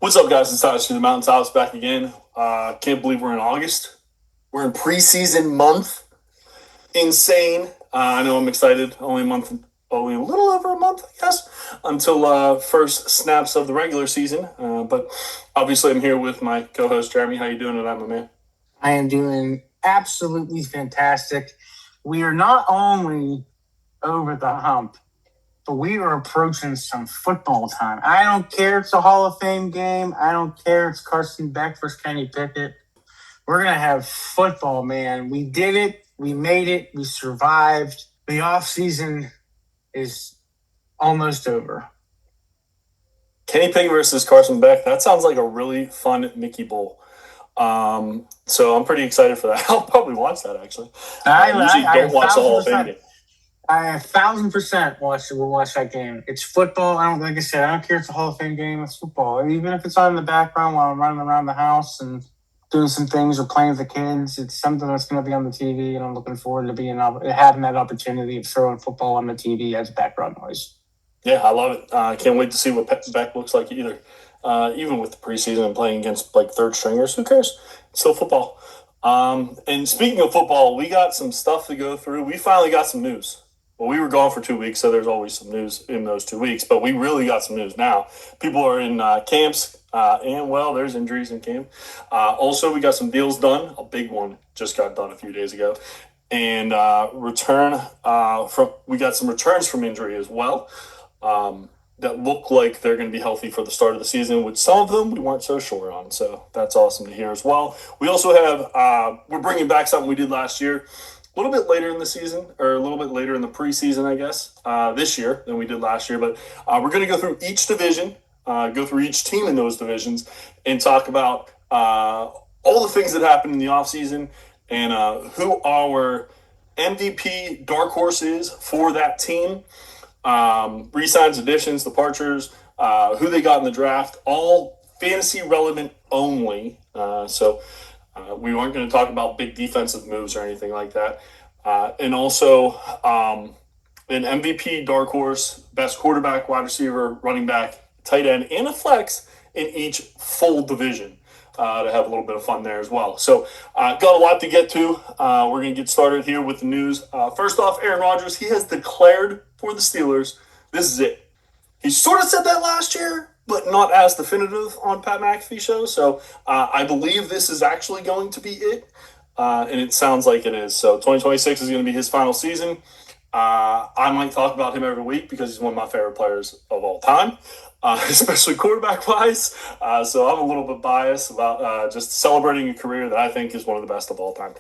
What's up, guys? It's Afc the Mountaintops back again. Can't believe we're in August. We're in preseason month. Insane. I know I'm excited. Only a little over a month, I guess, until first snaps of the regular season. But obviously, I'm here with my co-host Jeremy. How you doing tonight, my man? I am doing absolutely fantastic. We are not only over the hump, but we are approaching some football time. I don't care it's a Hall of Fame game. I don't care it's Carson Beck versus Kenny Pickett. We're going to have football, man. We did it. We made it. We survived. The offseason is almost over. Kenny Pickett versus Carson Beck. That sounds like a really fun Mickey Bowl. So I'm pretty excited for that. I'll probably watch that, actually. I usually don't watch the Hall of Fame game. I 1,000% will watch that game. It's football. Like I said, I don't care if it's a Hall of Fame game. It's football. Even if it's on in the background while I'm running around the house and doing some things or playing with the kids, it's something that's going to be on the TV, and I'm looking forward to having that opportunity of throwing football on the TV as background noise. Yeah, I love it. I can't wait to see what Beck looks like either. Even with the preseason and playing against like third stringers, who cares? It's still football. And speaking of football, we got some stuff to go through. We finally got some news. Well, we were gone for 2 weeks, so there's always some news in those 2 weeks. But we really got some news now. People are in camps, and, well, there's injuries in camp. Also, we got some deals done. A big one just got done a few days ago. And we got some returns from injury as well. That look like they're going to be healthy for the start of the season, which some of them we weren't so sure on. So that's awesome to hear as well. We also have, we're bringing back something we did last year, a little bit later in the season, or a little bit later in the preseason, I guess, this year than we did last year. But we're going to go through each division, go through each team in those divisions, and talk about all the things that happened in the offseason and who our MVP dark horse is for that team. Re-signs, additions, departures, who they got in the draft, all fantasy relevant only. So we aren't going to talk about big defensive moves or anything like that. And also an MVP dark horse, best quarterback, wide receiver, running back, tight end, and a flex in each full division. To have a little bit of fun there as well. So got a lot to get to. We're going to get started here with the news. First off, Aaron Rodgers, he has declared for the Steelers. This is it. He sort of said that last year, but not as definitive on Pat McAfee show. So I believe this is actually going to be it. And it sounds like it is. So 2026 is going to be his final season. I might talk about him every week because he's one of my favorite players of all time. Especially quarterback-wise. So I'm a little bit biased about just celebrating a career that I think is one of the best of all time.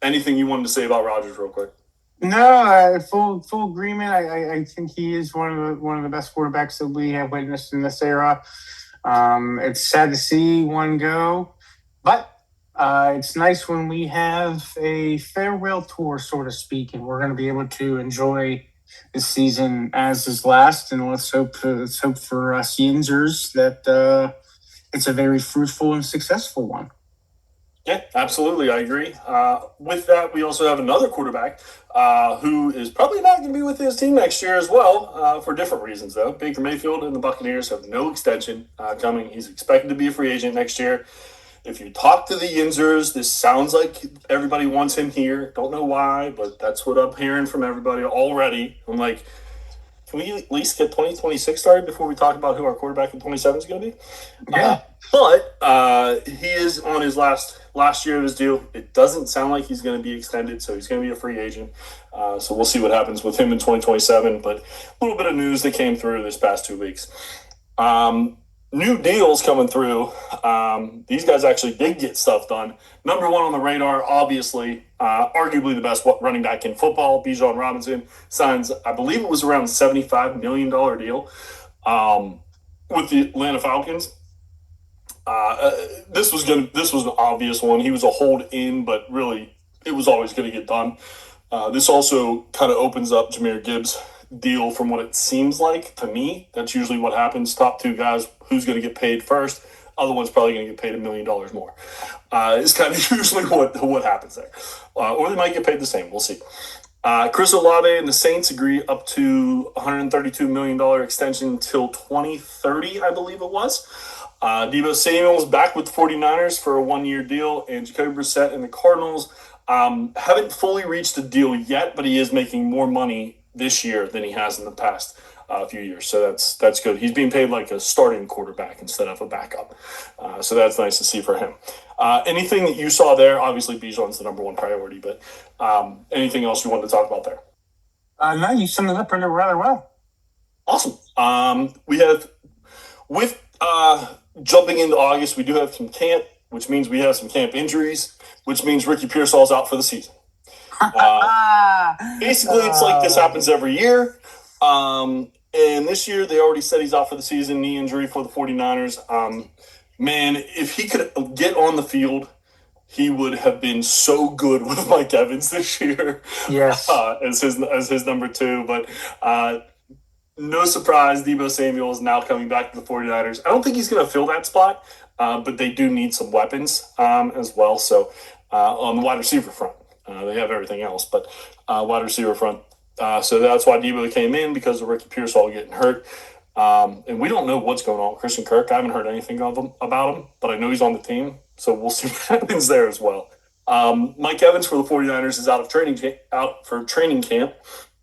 Anything you wanted to say about Rodgers real quick? No, full agreement. I think he is one of the best quarterbacks that we have witnessed in this era. It's sad to see one go, but it's nice when we have a farewell tour, so to speak, and we're going to be able to enjoy this season as his last, and let's hope for us Yinzers that it's a very fruitful and successful one. Yeah, absolutely. I agree. With that, we also have another quarterback who is probably not going to be with his team next year as well, for different reasons, though. Baker Mayfield and the Buccaneers have no extension coming. He's expected to be a free agent next year. If you talk to the Yinzers, this sounds like everybody wants him here. Don't know why, but that's what I'm hearing from everybody already. I'm like, can we at least get 2026 started before we talk about who our quarterback in 27 is going to be? Yeah. But he is on his last year of his deal. It doesn't sound like he's going to be extended, so he's going to be a free agent. So we'll see what happens with him in 2027. But a little bit of news that came through this past 2 weeks. New deals coming through. These guys actually did get stuff done. Number one on the radar, obviously, arguably the best running back in football, Bijan Robinson, signs, I believe it was around a $75 million deal with the Atlanta Falcons. This was an obvious one. He was a hold in, but really it was always going to get done. This also kind of opens up Jahmyr Gibbs' deal from what it seems like to me. That's usually what happens. Top two guys, who's going to get paid first? Other one's probably going to get paid $1 million more. It's kind of usually what happens there. Or they might get paid the same. We'll see. Chris Olave and the Saints agree up to $132 million extension until 2030, I believe it was. Deebo Samuel's back with the 49ers for a one-year deal, and Jacoby Brissett and the Cardinals haven't fully reached a deal yet, but he is making more money this year than he has in the past few years. So that's good. He's being paid like a starting quarterback instead of a backup. So that's nice to see for him. Anything that you saw there? Obviously, Bijan's the number one priority, but anything else you wanted to talk about there? No, you summed it up rather well. Awesome. We have, with jumping into August, we do have some camp, which means we have some camp injuries, which means Ricky Pearsall's out for the season. Basically, it's like this happens every year. And this year, they already said he's out for the season, knee injury for the 49ers. Man, if he could get on the field, he would have been so good with Mike Evans this year. Yes. As his number two. But no surprise, Deebo Samuel is now coming back to the 49ers. I don't think he's going to fill that spot, but they do need some weapons as well. So on the wide receiver front, they have everything else, but wide receiver front. So that's why Deebo came in, because of Ricky Pearsall getting hurt. And we don't know what's going on with Christian Kirk. I haven't heard anything about him, but I know he's on the team. So we'll see what happens there as well. Mike Evans for the 49ers is out for training camp.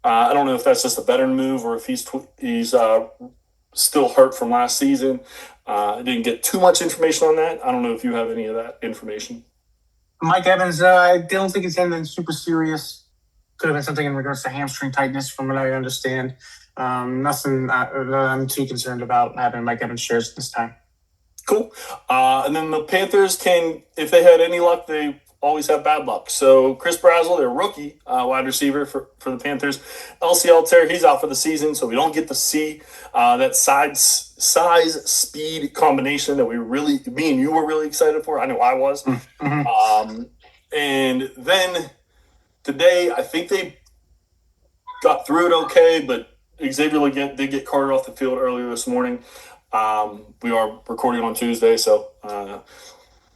I don't know if that's just a veteran move or if he's still hurt from last season. I didn't get too much information on that. I don't know if you have any of that information. Mike Evans, I don't think it's anything super serious. Could have been something in regards to hamstring tightness, from what I understand. Nothing that I'm too concerned about having Mike Evans shares this time. Cool. And then the Panthers if they had any luck, they always have bad luck. So Chris Brazzell, their rookie wide receiver for the Panthers, LCL tear, he's out for the season, so we don't get to see that size speed combination that me and you were really excited for. I know I was. Mm-hmm. And then today, I think they got through it okay, but Xavier Legette did get carted off the field earlier this morning. We are recording on Tuesday, so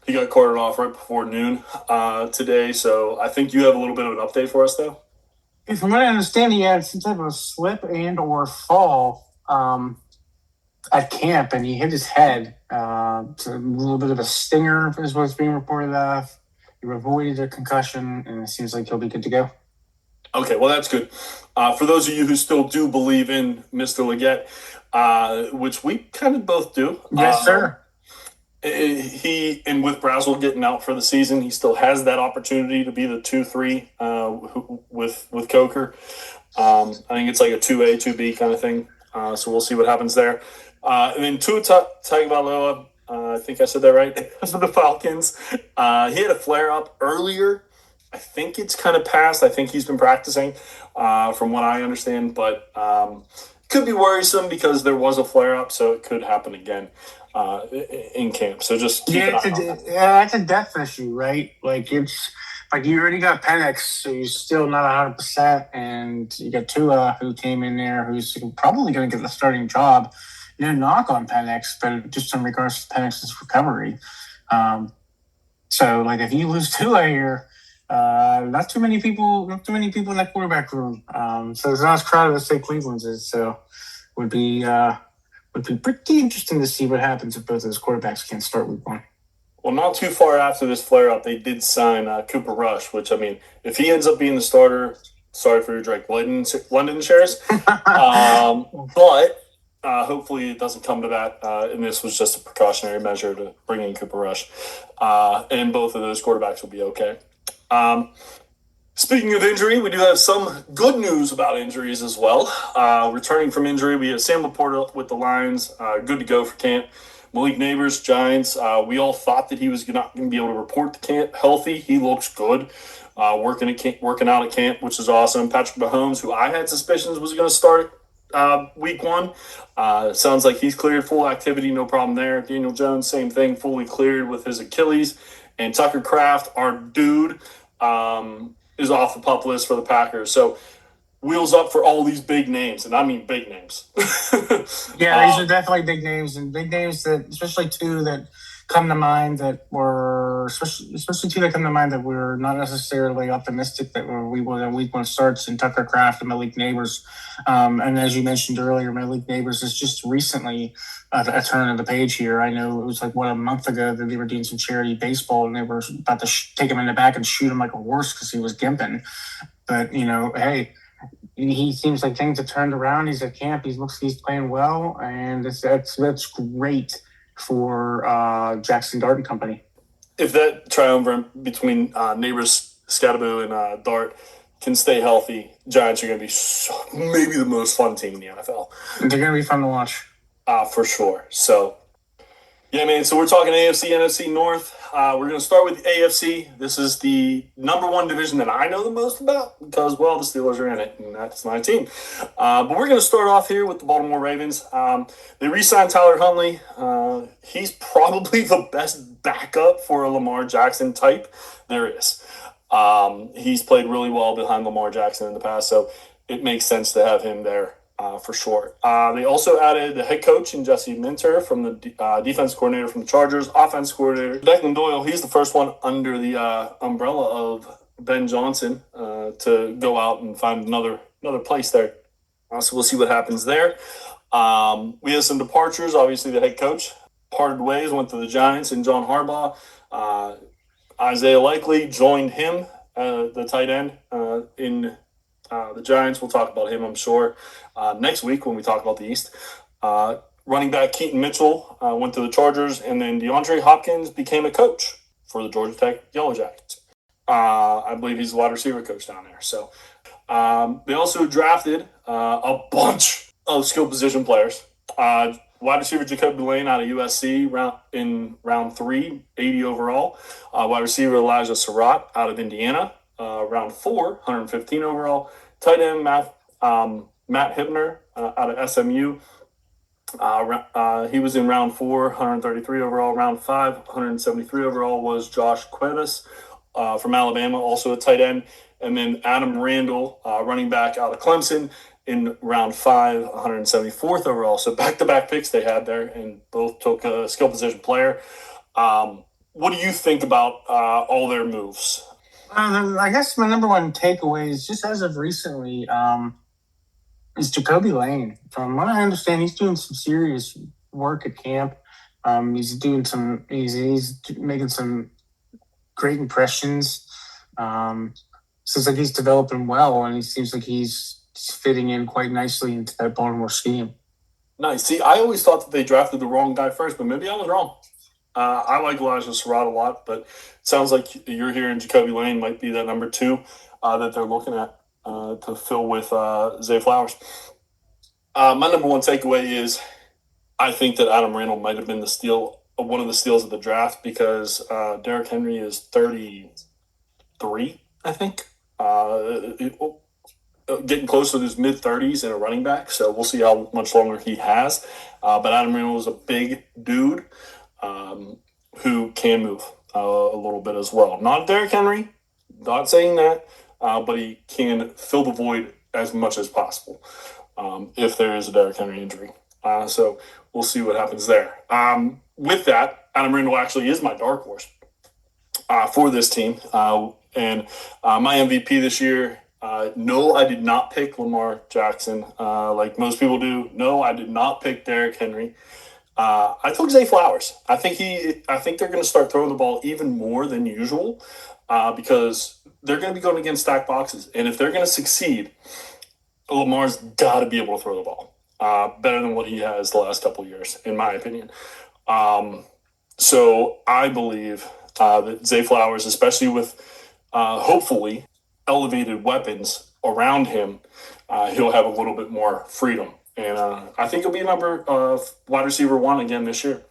he got carted off right before noon today. So I think you have a little bit of an update for us, though. From what I understand, he had some type of slip and or fall at camp, and he hit his head. It's a little bit of a stinger is what's being reported of. He avoided a concussion, and it seems like he'll be good to go. Okay, well, that's good. For those of you who still do believe in Mr. Legette, which we kind of both do. Yes, sir. And with Brazzell getting out for the season, he still has that opportunity to be the 2-3 with Coker. I think it's like a 2A, 2B kind of thing. So we'll see what happens there. And then Tua Tagovailoa, I think I said that right, for the Falcons. He had a flare-up earlier. I think it's kind of passed. I think he's been practicing, from what I understand. But could be worrisome because there was a flare-up, so it could happen again in camp. So just keep an eye on that. That's a depth issue, right? Like, it's like you already got Penix, so you're still not 100%, and you got Tua, who came in there, who's probably going to get the starting job. No knock on Penix, but just in regards to Penix's recovery. So, like, if you lose Tua here, not too many people in that quarterback room. So it's not as crowded as say Cleveland's is. So would be pretty interesting to see what happens if both those quarterbacks can't start week one. Well, not too far after this flare-up, they did sign Cooper Rush, which, I mean, if he ends up being the starter, sorry for your Drake London shares. But hopefully it doesn't come to that. And this was just a precautionary measure to bring in Cooper Rush. And both of those quarterbacks will be okay. Speaking of injury, we do have some good news about injuries as well. Returning from injury, we have Sam Laporta with the Lions, good to go for camp. Malik Neighbors, Giants. We all thought that he was not going to be able to report to camp healthy. He looks good, working out at camp, which is awesome. Patrick Mahomes, who I had suspicions was going to start week one. Sounds like he's cleared, full activity, no problem there. Daniel Jones, same thing, fully cleared with his Achilles. And Tucker Kraft, our dude, is off the PUP list for the Packers. So wheels up for all these big names, and I mean big names. Yeah, these are definitely big names, and big names that, especially two that come to mind that were, especially two that come to mind that we're not necessarily optimistic that we will in week one starts in Tucker Craft and Malik Neighbors. And as you mentioned earlier, Malik Neighbors is just recently a turn of the page here. I know it was like a month ago that they were doing some charity baseball and they were about to take him in the back and shoot him like a horse because he was gimping. But, hey, he seems like things have turned around. He's at camp. He's playing well, and that's great for Jackson Dart and Company. If that triumvirate between Neighbors, Scattaboo, and Dart can stay healthy, Giants are going to be maybe the most fun team in the NFL. They're going to be fun to watch. For sure. So, yeah, man. So we're talking AFC, NFC North. We're going to start with the AFC. This is the number one division that I know the most about because, well, the Steelers are in it, and that's my team. But we're going to start off here with the Baltimore Ravens. They re-signed Tyler Huntley. He's probably the best backup for a Lamar Jackson type there is. He's played really well behind Lamar Jackson in the past, so it makes sense to have him there. For sure. They also added the head coach in Jesse Minter from the defense coordinator from the Chargers, offense coordinator Declan Doyle. He's the first one under the umbrella of Ben Johnson to go out and find another place there. So we'll see what happens there. We have some departures. Obviously, the head coach parted ways, went to the Giants, and John Harbaugh. Isaiah Likely joined him, the tight end, in the Giants. We'll talk about him, I'm sure, next week when we talk about the East. Running back Keaton Mitchell went to the Chargers, and then DeAndre Hopkins became a coach for the Georgia Tech Yellow Jackets. I believe he's the wide receiver coach down there. So they also drafted a bunch of skill position players. Wide receiver Jacoby Lane out of USC in round 3, 80 overall. Wide receiver Elijah Surratt out of Indiana. Round 4, 115 overall. Tight end Matt Hibner out of SMU. He was in round 4, 133 overall. Round 5, 173 overall was Josh Cuevas from Alabama, also a tight end. And then Adam Randall, running back out of Clemson, in round 5, 174th overall. So back-to-back picks they had there, and both took a skill position player. What do you think about all their moves? I guess my number one takeaway is just as of recently is Jacoby Lane. From what I understand, he's doing some serious work at camp. He's making some great impressions. Seems like he's developing well, and he seems like he's fitting in quite nicely into that Baltimore scheme. Nice. See, I always thought that they drafted the wrong guy first, but maybe I was wrong. I like Elijah Surratt a lot, but it sounds like you're hearing Jacoby Lane might be that number 2 that they're looking at to fill with Zay Flowers. My number one takeaway is I think that Adam Randall might have been one of the steals of the draft because Derrick Henry is 33, I think. Getting close to his mid-30s in a running back, so we'll see how much longer he has. But Adam Randall is a big dude who can move a little bit as well. Not Derrick Henry, not saying that, but he can fill the void as much as possible if there is a Derrick Henry injury. So we'll see what happens there. With that, Adam Randall actually is my dark horse for this team. And my MVP this year, no, I did not pick Lamar Jackson like most people do. No, I did not pick Derrick Henry. I took Zay Flowers. I think they're going to start throwing the ball even more than usual because they're going to be going against stacked boxes. And if they're going to succeed, Lamar's got to be able to throw the ball better than what he has the last couple of years, in my opinion. So I believe that Zay Flowers, especially with hopefully elevated weapons around him, he'll have a little bit more freedom. And I think he'll be number wide receiver 1 again this year.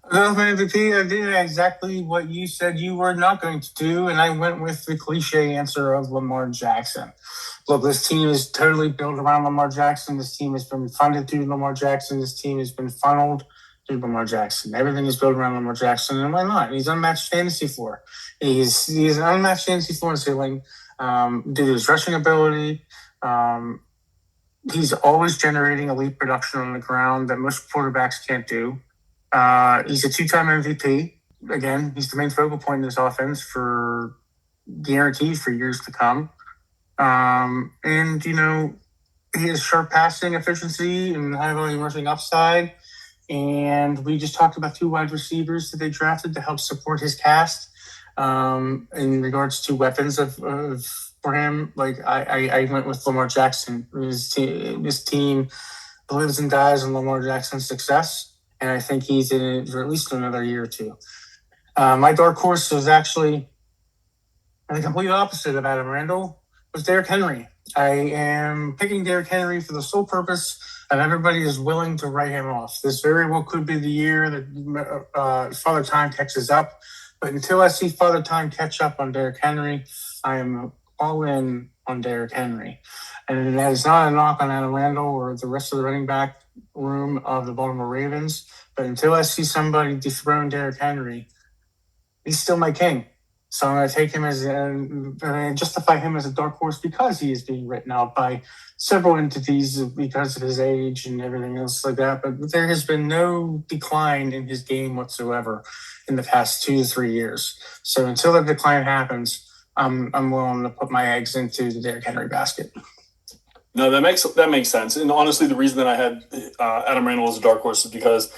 Well, MVP, I did exactly what you said you were not going to do, and I went with the cliche answer of Lamar Jackson. Look, this team is totally built around Lamar Jackson. This team has been funded through Lamar Jackson. This team has been funneled through Lamar Jackson. Everything is built around Lamar Jackson, and why not? He's unmatched fantasy floor. He's an unmatched fantasy floor ceiling due to his rushing ability. He's always generating elite production on the ground that most quarterbacks can't do. He's a 2-time MVP. again, he's the main focal point in this offense for guaranteed for years to come. And, he has sharp passing efficiency and high volume rushing upside. And we just talked about 2 wide receivers that they drafted to help support his cast in regards to weapons for him. Like I went with Lamar Jackson. This team lives and dies on Lamar Jackson's success, and I think he's in it for at least another year or two. My dark horse was actually the complete opposite of Adam Randall, was Derrick Henry. I am picking Derrick Henry for the sole purpose of everybody is willing to write him off. This very well could be the year that Father Time catches up. But until I see Father Time catch up on Derrick Henry, I am all in on Derrick Henry. And that is not a knock on Adam Randall or the rest of the running back room of the Baltimore Ravens. But until I see somebody dethrone Derrick Henry, he's still my king. So I'm going to take him and justify him as a dark horse because he is being written out by several entities because of his age and everything else like that. But there has been no decline in his game whatsoever in the past 2 to 3 years. So until that decline happens, I'm willing to put my eggs into the Derrick Henry basket. No, that makes sense. And honestly, the reason that I had Adam Randall as a dark horse is because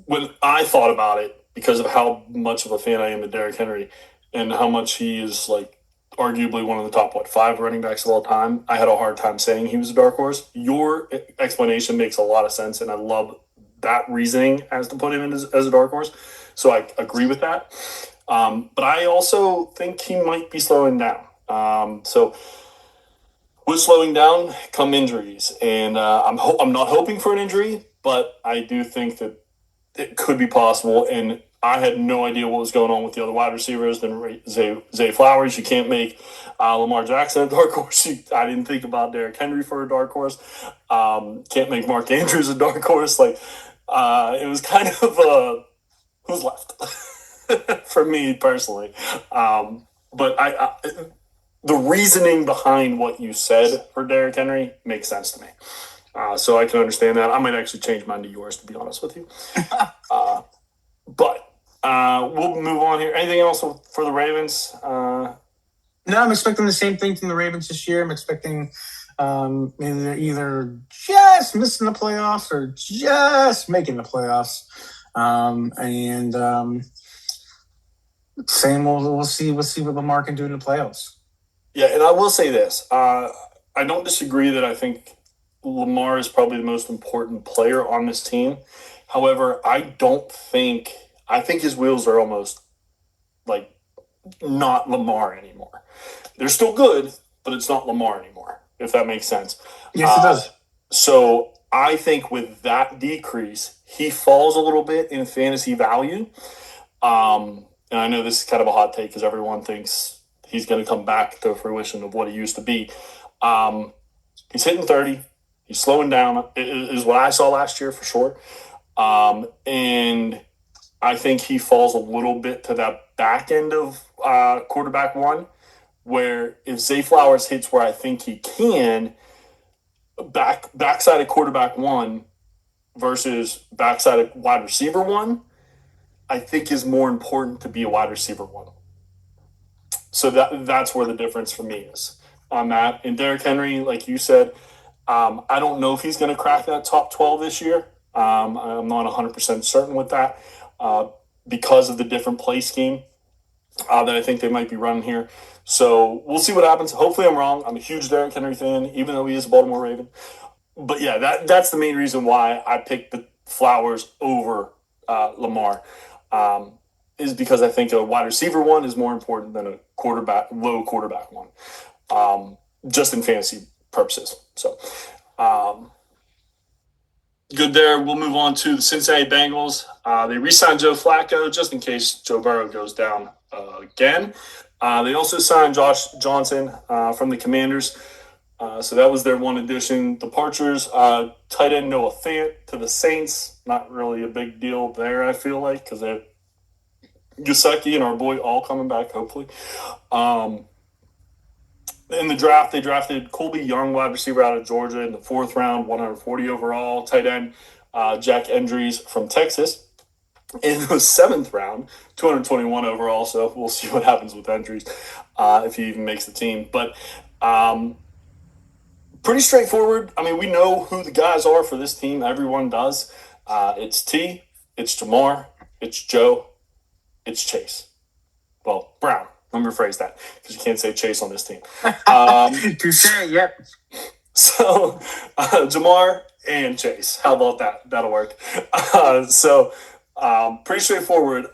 when I thought about it, because of how much of a fan I am of Derrick Henry and how much he is like arguably one of the top 5 running backs of all time, I had a hard time saying he was a dark horse. Your explanation makes a lot of sense, and I love that reasoning as to put him in as a dark horse. So I agree with that. But I also think he might be slowing down. So with slowing down come injuries, and I'm not hoping for an injury, but I do think that it could be possible. And I had no idea what was going on with the other wide receivers than Zay Flowers. You can't make Lamar Jackson a dark horse. I didn't think about Derrick Henry for a dark horse. Can't make Mark Andrews a dark horse. Like it was kind of who's left for me personally. But I the reasoning behind what you said for Derrick Henry makes sense to me. So I can understand that. I might actually change mine to yours, to be honest with you. But we'll move on here. Anything else for the Ravens? No, I'm expecting the same thing from the Ravens this year. I'm expecting either just missing the playoffs or just making the playoffs. Same. We'll see what Lamar can do in the playoffs. Yeah, and I will say this. I don't disagree that I think Lamar is probably the most important player on this team. However, I think his wheels are almost like not Lamar anymore. They're still good, but it's not Lamar anymore, if that makes sense. Yes, it does. So I think with that decrease, he falls a little bit in fantasy value. And I know this is kind of a hot take because everyone thinks he's going to come back to fruition of what he used to be. He's hitting 30. He's slowing down, is what I saw last year for sure. And I think he falls a little bit to that back end of quarterback 1, where if Zay Flowers hits where I think he can, backside of quarterback 1 versus backside of wide receiver 1, I think is more important to be a wide receiver 1. So that's where the difference for me is on that. And Derrick Henry, like you said, I don't know if he's going to crack that top 12 this year. I'm not 100% certain with that because of the different play scheme that I think they might be running here. So we'll see what happens. Hopefully I'm wrong. I'm a huge Derrick Henry fan, even though he is a Baltimore Raven. But yeah, that's the main reason why I picked the Flowers over Lamar. Is because I think a wide receiver 1 is more important than a low quarterback 1, just in fantasy purposes. So, good there. We'll move on to the Cincinnati Bengals. They re-signed Joe Flacco just in case Joe Burrow goes down again. They also signed Josh Johnson from the Commanders. So that was their one addition. Departures, tight end Noah Fant to the Saints. Not really a big deal there, I feel like, because they're Gesicki and our boy all coming back, hopefully. In the draft, they drafted Colby Young, wide receiver out of Georgia, in the 4th round, 140 overall. Tight end Jack Endries from Texas. in the 7th round, 221 overall. So we'll see what happens with injuries if he even makes the team. But pretty straightforward. I mean, we know who the guys are for this team. Everyone does. It's T, it's Jamar, it's Joe, it's Chase. Well, Brown. Let me rephrase that because you can't say Chase on this team. Touche, yep. So, Jamar and Chase. How about that? That'll work. Pretty straightforward.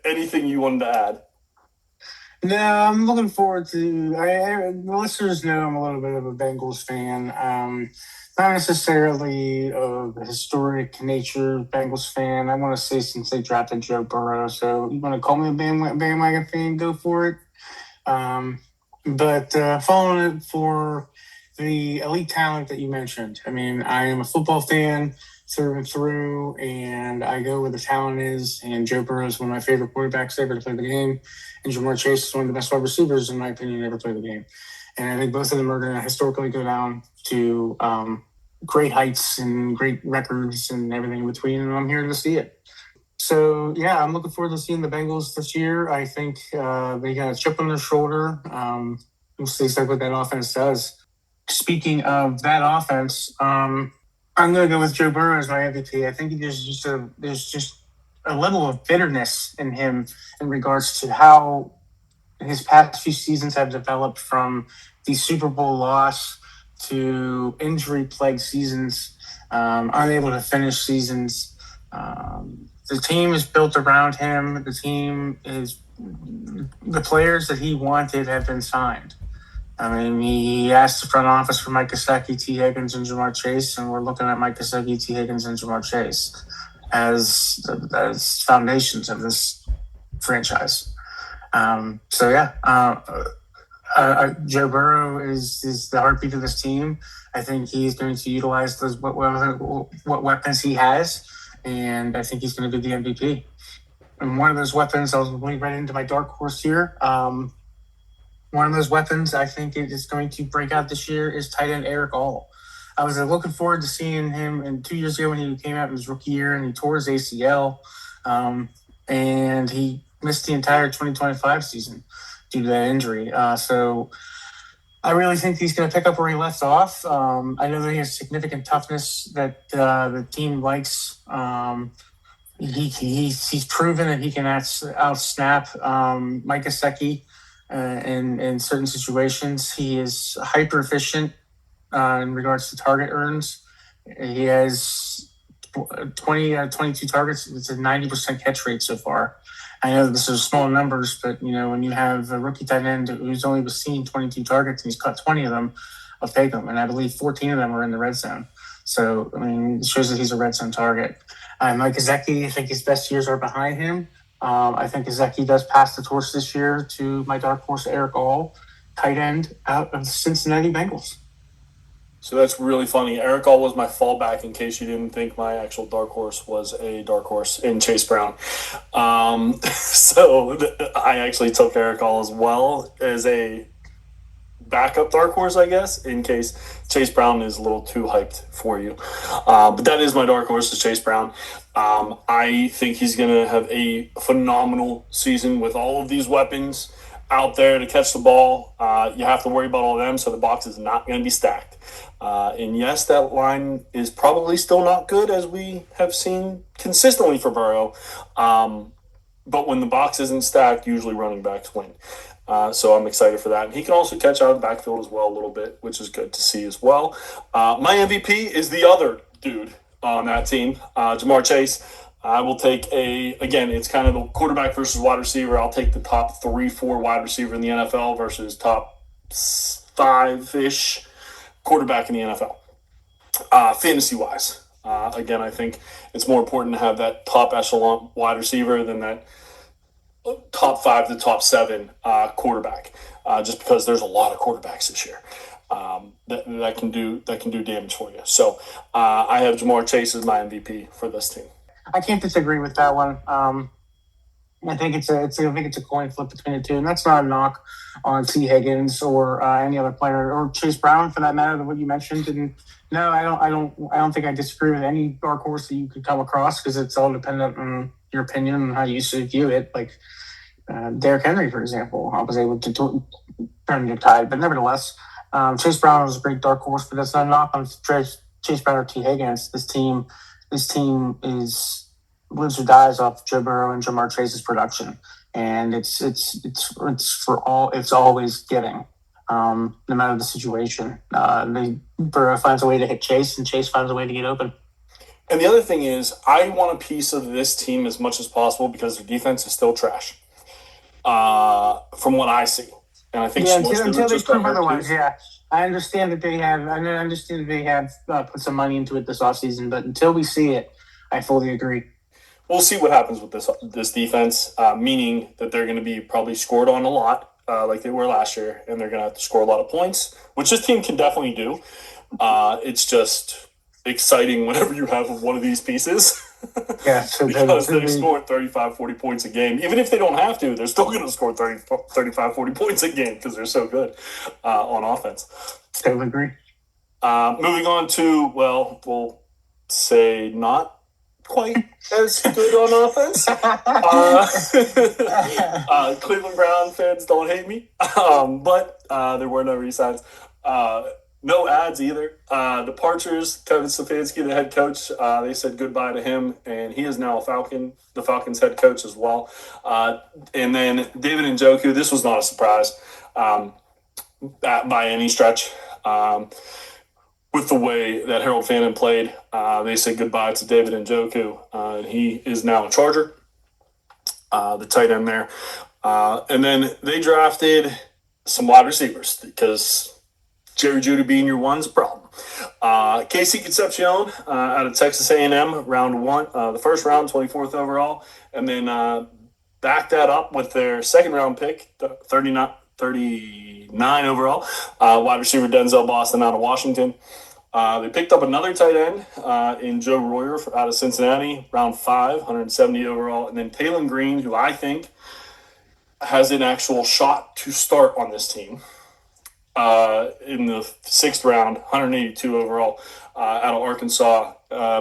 Anything you wanted to add? No, I'm looking forward to. The listeners know I'm a little bit of a Bengals fan. Not necessarily of a historic nature Bengals fan. I want to say since they drafted Joe Burrow, so you want to call me a bandwagon fan, go for it. But following it for the elite talent that you mentioned. I mean, I am a football fan through and through, and I go where the talent is. And Joe Burrow is one of my favorite quarterbacks ever to play the game, and Jamar Chase is one of the best wide receivers, in my opinion, ever play the game. And I think both of them are going to historically go down to great heights and great records and everything in between, and I'm here to see it. So, yeah, I'm looking forward to seeing the Bengals this year. I think they got a chip on their shoulder. We'll see what that offense does. Speaking of that offense, I'm going to go with Joe Burrow as my MVP. I think there's just a level of bitterness in him in regards to how his past few seasons have developed, from the Super Bowl loss to injury-plagued seasons, unable to finish seasons. The team is built around him. The players that he wanted have been signed. I mean, he asked the front office for Mike Gesicki, T. Higgins, and Jamar Chase, and we're looking at Mike Gesicki, T. Higgins, and Jamar Chase as foundations of this franchise. Joe Burrow is the heartbeat of this team. I think he's going to utilize what weapons he has, and I think he's going to be the MVP. And one of those weapons, I'll lead right into my dark horse here. One of those weapons I think is going to break out this year is tight end Eric All. I was looking forward to seeing him. And 2 years ago when he came out in his rookie year and he tore his ACL, and he missed the entire 2025 season due to that injury. So I really think he's going to pick up where he left off. I know that he has significant toughness that the team likes. He's proven that he can out-snap Mike Gesicki in certain situations. He is hyper efficient in regards to target earns. He has 22 targets. It's a 90% catch rate so far. I know this is small numbers, but when you have a rookie tight end who's only was seen 22 targets and he's caught 20 of them, I'll take them. And I believe 14 of them are in the red zone. So, I mean, it shows that he's a red zone target. Mike Gesicki, I think his best years are behind him. I think Gesicki does pass the torch this year to my dark horse, Eric All, tight end out of the Cincinnati Bengals. So that's really funny. Eric All was my fallback in case you didn't think my actual dark horse was a dark horse in Chase Brown. I actually took Eric All as well as a backup dark horse, I guess, in case Chase Brown is a little too hyped for you. But that is my dark horse, is Chase Brown. I think he's going to have a phenomenal season with all of these weapons out there to catch the ball. You have to worry about all of them, so the box is not going to be stacked. And yes, that line is probably still not good, as we have seen consistently for Burrow. But when the box isn't stacked, usually running backs win. So I'm excited for that. And he can also catch out of the backfield as well a little bit, which is good to see as well. My MVP is the other dude on that team, Jamar Chase. I will take it's kind of a quarterback versus wide receiver. I'll take the top 3-4 wide receiver in the NFL versus top 5-ish quarterback in the NFL. Fantasy-wise. Again, I think it's more important to have that top echelon wide receiver than that top 5 to top 7 quarterback, just because there's a lot of quarterbacks this year that can do damage for you. So I have Jamar Chase as my MVP for this team. I can't disagree with that one. I think it's a coin flip between the two, and that's not a knock on T. Higgins or any other player, or Chase Brown for that matter, what you mentioned. And no, I don't think I disagree with any dark horse that you could come across, because it's all dependent on your opinion on how you should view it. Like Derrick Henry, for example, I was able to turn the tide, but nevertheless, Chase Brown was a great dark horse, but that's not a knock on Chase Brown or T Higgins. This team is lives or dies off Joe Burrow and Jamar Chase's production, and it's always giving. No matter the situation, Burrow finds a way to hit Chase, and Chase finds a way to get open. And the other thing is, I want a piece of this team as much as possible because their defense is still trash, from what I see. And I think until they prove otherwise. Yeah, I understand that they have. Put some money into it this offseason, but until we see it, I fully agree. We'll see what happens with this defense, meaning that they're going to be probably scored on a lot, like they were last year, and they're going to have to score a lot of points, which this team can definitely do. It's just exciting whenever you have one of these pieces. Yeah, so because they score 35, 40 points a game. Even if they don't have to, they're still going to score 35, 40 points a game because they're so good on offense. Totally agree. Moving on to, well, we'll say not quite as good on offense. Cleveland Brown fans don't hate me, but there were no re-signs. No ads either. Departures, Kevin Stefanski, the head coach, they said goodbye to him, and he is now the Falcons head coach as well. And then David Njoku, this was not a surprise by any stretch. With the way that Harold Fannin played, they said goodbye to David Njoku, and he is now a Charger, the tight end there. And then they drafted some wide receivers because Jerry Jeudy being your one's a problem. Casey Concepcion out of Texas A&M, round one, the first round, 24th overall, and then backed that up with their second round pick, 39 overall, wide receiver Denzel Boston out of Washington. They picked up another tight end in Joe Royer out of Cincinnati, round 5, 170 overall, and then Taylon Green, who I think has an actual shot to start on this team. In the 6th round, 182 overall, out of Arkansas.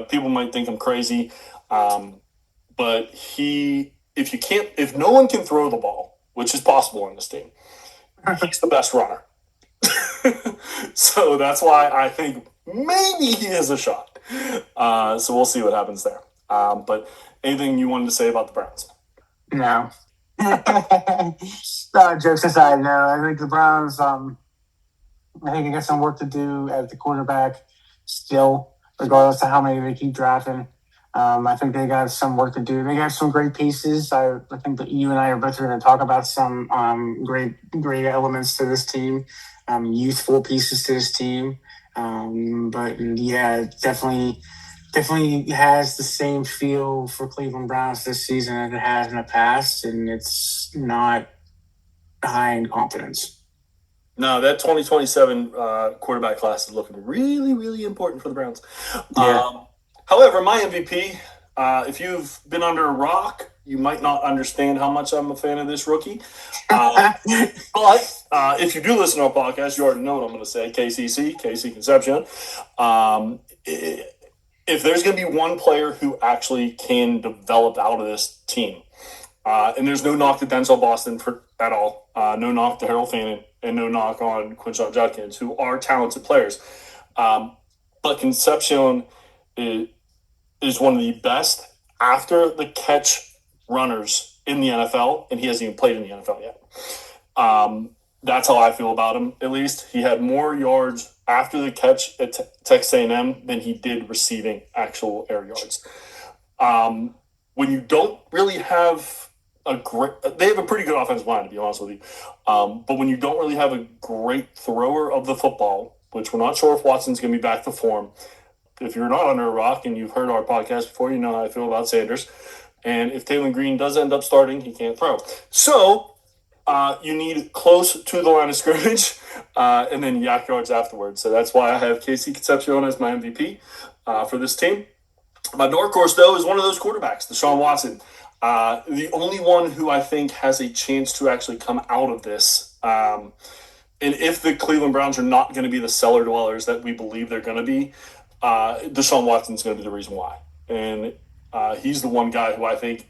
People might think I'm crazy, but if no one can throw the ball, which is possible on this team, he's the best runner. So that's why I think maybe he has a shot. So we'll see what happens there. But anything you wanted to say about the Browns? No. Jokes aside, no. I think the Browns. I think they got some work to do at the quarterback still, regardless of how many they keep drafting. I think they got some work to do. They got some great pieces. I think that you and I are both going to talk about some great elements to this team, youthful pieces to this team. But yeah, it definitely has the same feel for Cleveland Browns this season as it has in the past, and it's not high in confidence. No, that 2027 quarterback class is looking really, really important for the Browns. Yeah. However, my MVP, if you've been under a rock, you might not understand how much I'm a fan of this rookie. But if you do listen to our podcast, you already know what I'm going to say, Casey Concepcion. If there's going to be one player who actually can develop out of this team, and there's no knock to Denzel Boston at all, no knock to Harold Fannin, and no knock on Quinshon Judkins, who are talented players. But Concepcion is one of the best after the catch runners in the NFL, and he hasn't even played in the NFL yet. That's how I feel about him, at least. He had more yards after the catch at Texas A&M than he did receiving actual air yards. When you don't really have they have a pretty good offensive line, to be honest with you. But when you don't really have a great thrower of the football, which we're not sure if Watson's going to be back to form. If you're not under a rock and you've heard our podcast before, you know how I feel about Sanders. And if Taylon Green does end up starting, he can't throw. So you need close to the line of scrimmage and then yak yards afterwards. So that's why I have Casey Concepcion as my MVP for this team. My dark horse, though, is one of those quarterbacks, Deshaun Watson. The only one who I think has a chance to actually come out of this. And if the Cleveland Browns are not going to be the cellar dwellers that we believe they're going to be, Deshaun Watson's going to be the reason why. And He's the one guy who I think,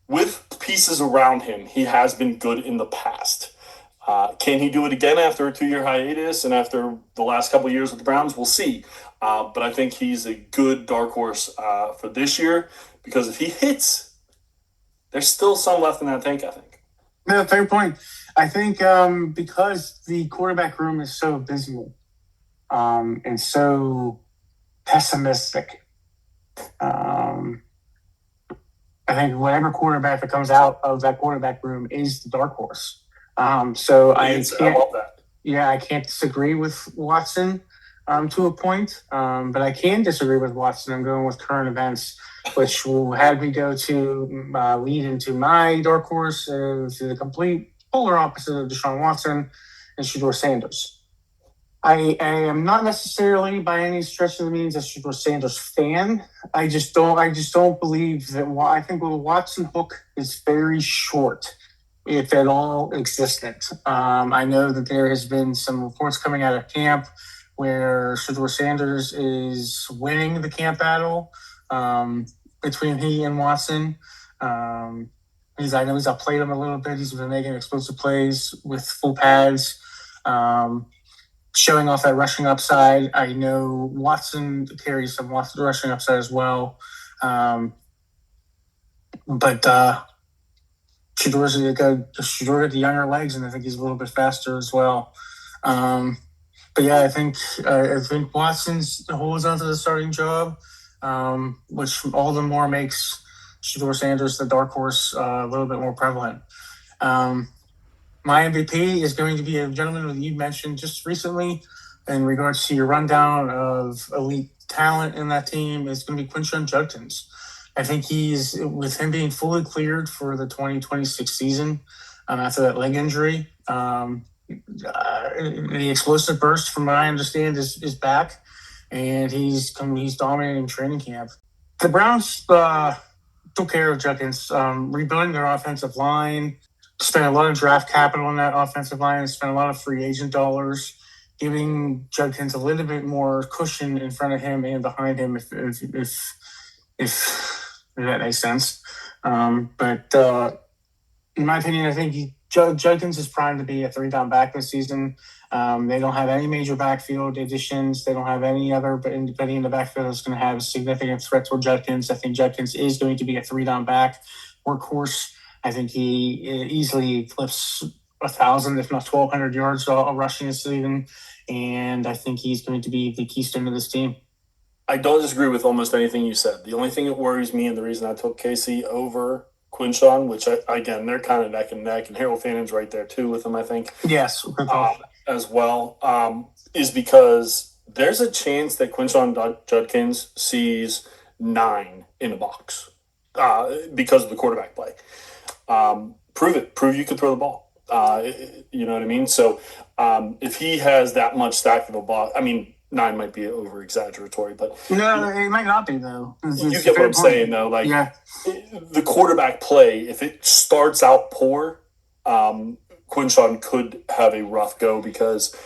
with pieces around him, he has been good in the past. Can he do it again after a 2-year hiatus and after the last couple of years with the Browns? We'll see. But I think he's a good dark horse for this year, because if he hits, there's still some left in that tank, I think. No, fair point. I think because the quarterback room is so abysmal and so pessimistic, I think whatever quarterback that comes out of that quarterback room is the dark horse. I love that. Yeah, I can't disagree with Watson to a point, but I can disagree with Watson. I'm going with current events, which will have me go to lead into my dark horse to the complete polar opposite of Deshaun Watson and Shedeur Sanders. I am not necessarily by any stretch of the means a Shedeur Sanders fan. I just don't believe that. I think the Watson hook is very short, if at all existent. I know that there has been some reports coming out of camp where Shedeur Sanders is winning the camp battle between he and Watson. I know he's outplayed him a little bit. He's been making explosive plays with full pads, showing off that rushing upside. I know Watson carries some rushing upside as well. But Shedeur's got the younger legs, and I think he's a little bit faster as well. But yeah, I think Watson holds on to the starting job, which all the more makes Shedeur Sanders, the dark horse, a little bit more prevalent. My MVP is going to be a gentleman that you mentioned just recently in regards to your rundown of elite talent in that team. Is going to be Quinshon Judkins. I think he's, with him being fully cleared for the 2026 season after that leg injury, the explosive burst, from what I understand, is back, and he's dominating training camp. The Browns took care of Judkins, rebuilding their offensive line, spent a lot of draft capital on that offensive line, spent a lot of free agent dollars, giving Judkins a little bit more cushion in front of him and behind him, if that makes sense. But in my opinion, I think Judkins is primed to be a 3-down back this season. They don't have any major backfield additions. They don't have any other anybody in the backfield that's going to have significant threats with Judkins. I think Judkins is going to be a 3-down back workhorse. I think he easily flips 1,000, if not 1,200 yards rushing this season, and I think he's going to be the keystone of this team. I don't disagree with almost anything you said. The only thing that worries me, and the reason I took Casey over Quinshon, which again, they're kind of neck and neck, and Harold Fannon's right there too with him, I think. Yes, as well, is because there's a chance that Quinshon Judkins sees 9 in a box because of the quarterback play. Prove it. Prove you can throw the ball. You know what I mean? So if he has that much stacked of a box, I mean, 9 might be over exaggeratory, but no, it might not be though. You get what I'm saying though. Like, yeah. The quarterback play, if it starts out poor, Quinshon could have a rough go, because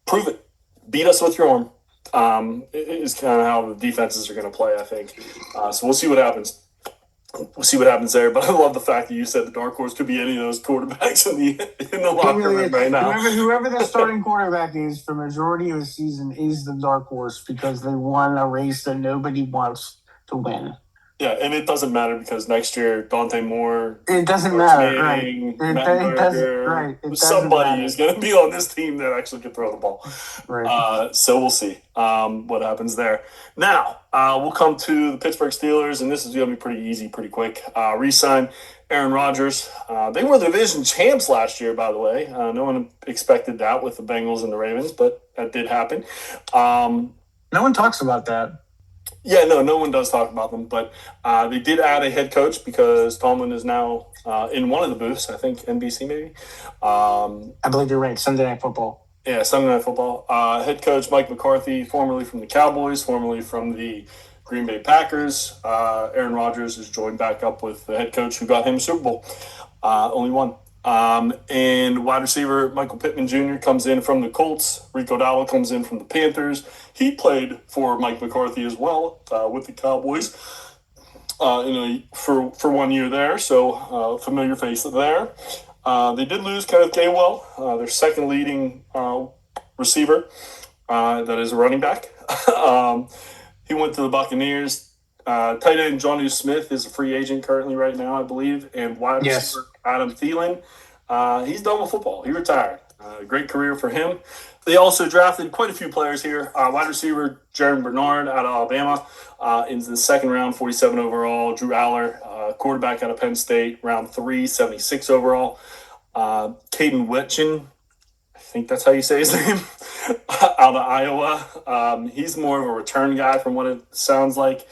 prove it. Beat us with your arm. Is kind of how the defenses are going to play, I think. So we'll see what happens. We'll see what happens there, but I love the fact that you said the dark horse could be any of those quarterbacks in the locker room right now. Whoever the starting quarterback is for majority of the season is the dark horse, because they won a race that nobody wants to win. Yeah, and it doesn't matter, because next year Dante Moore, it doesn't matter, right? Somebody is going to be on this team that actually can throw the ball. Right. So we'll see what happens there. Now we'll come to the Pittsburgh Steelers, and this is going to be pretty easy, pretty quick. Re-sign Aaron Rodgers. They were the division champs last year, by the way. No one expected that with the Bengals and the Ravens, but that did happen. No one talks about that. Yeah, no one does talk about them, but they did add a head coach, because Tomlin is now in one of the booths, I think NBC maybe. I believe you're right, Sunday Night Football. Yeah, Sunday Night Football. Head coach Mike McCarthy, formerly from the Cowboys, formerly from the Green Bay Packers. Aaron Rodgers is joined back up with the head coach who got him a Super Bowl. Only one. And wide receiver Michael Pittman Jr. comes in from the Colts. Rico Dowdle comes in from the Panthers. He played for Mike McCarthy as well with the Cowboys. for 1 year there. So familiar face there. They did lose Kenneth Gainwell, their second leading receiver. That is a running back. He went to the Buccaneers. Tight end Jonnu Smith is a free agent currently right now, I believe, and wide Yes. receiver Adam Thielen. He's done with football. He retired. Great career for him. They also drafted quite a few players here. Wide receiver Jaron Bernard out of Alabama in the second round, 47 overall. Drew Aller, quarterback out of Penn State, round 3, 76 overall. Caden Wetchin, I think that's how you say his name, out of Iowa. He's more of a return guy from what it sounds like.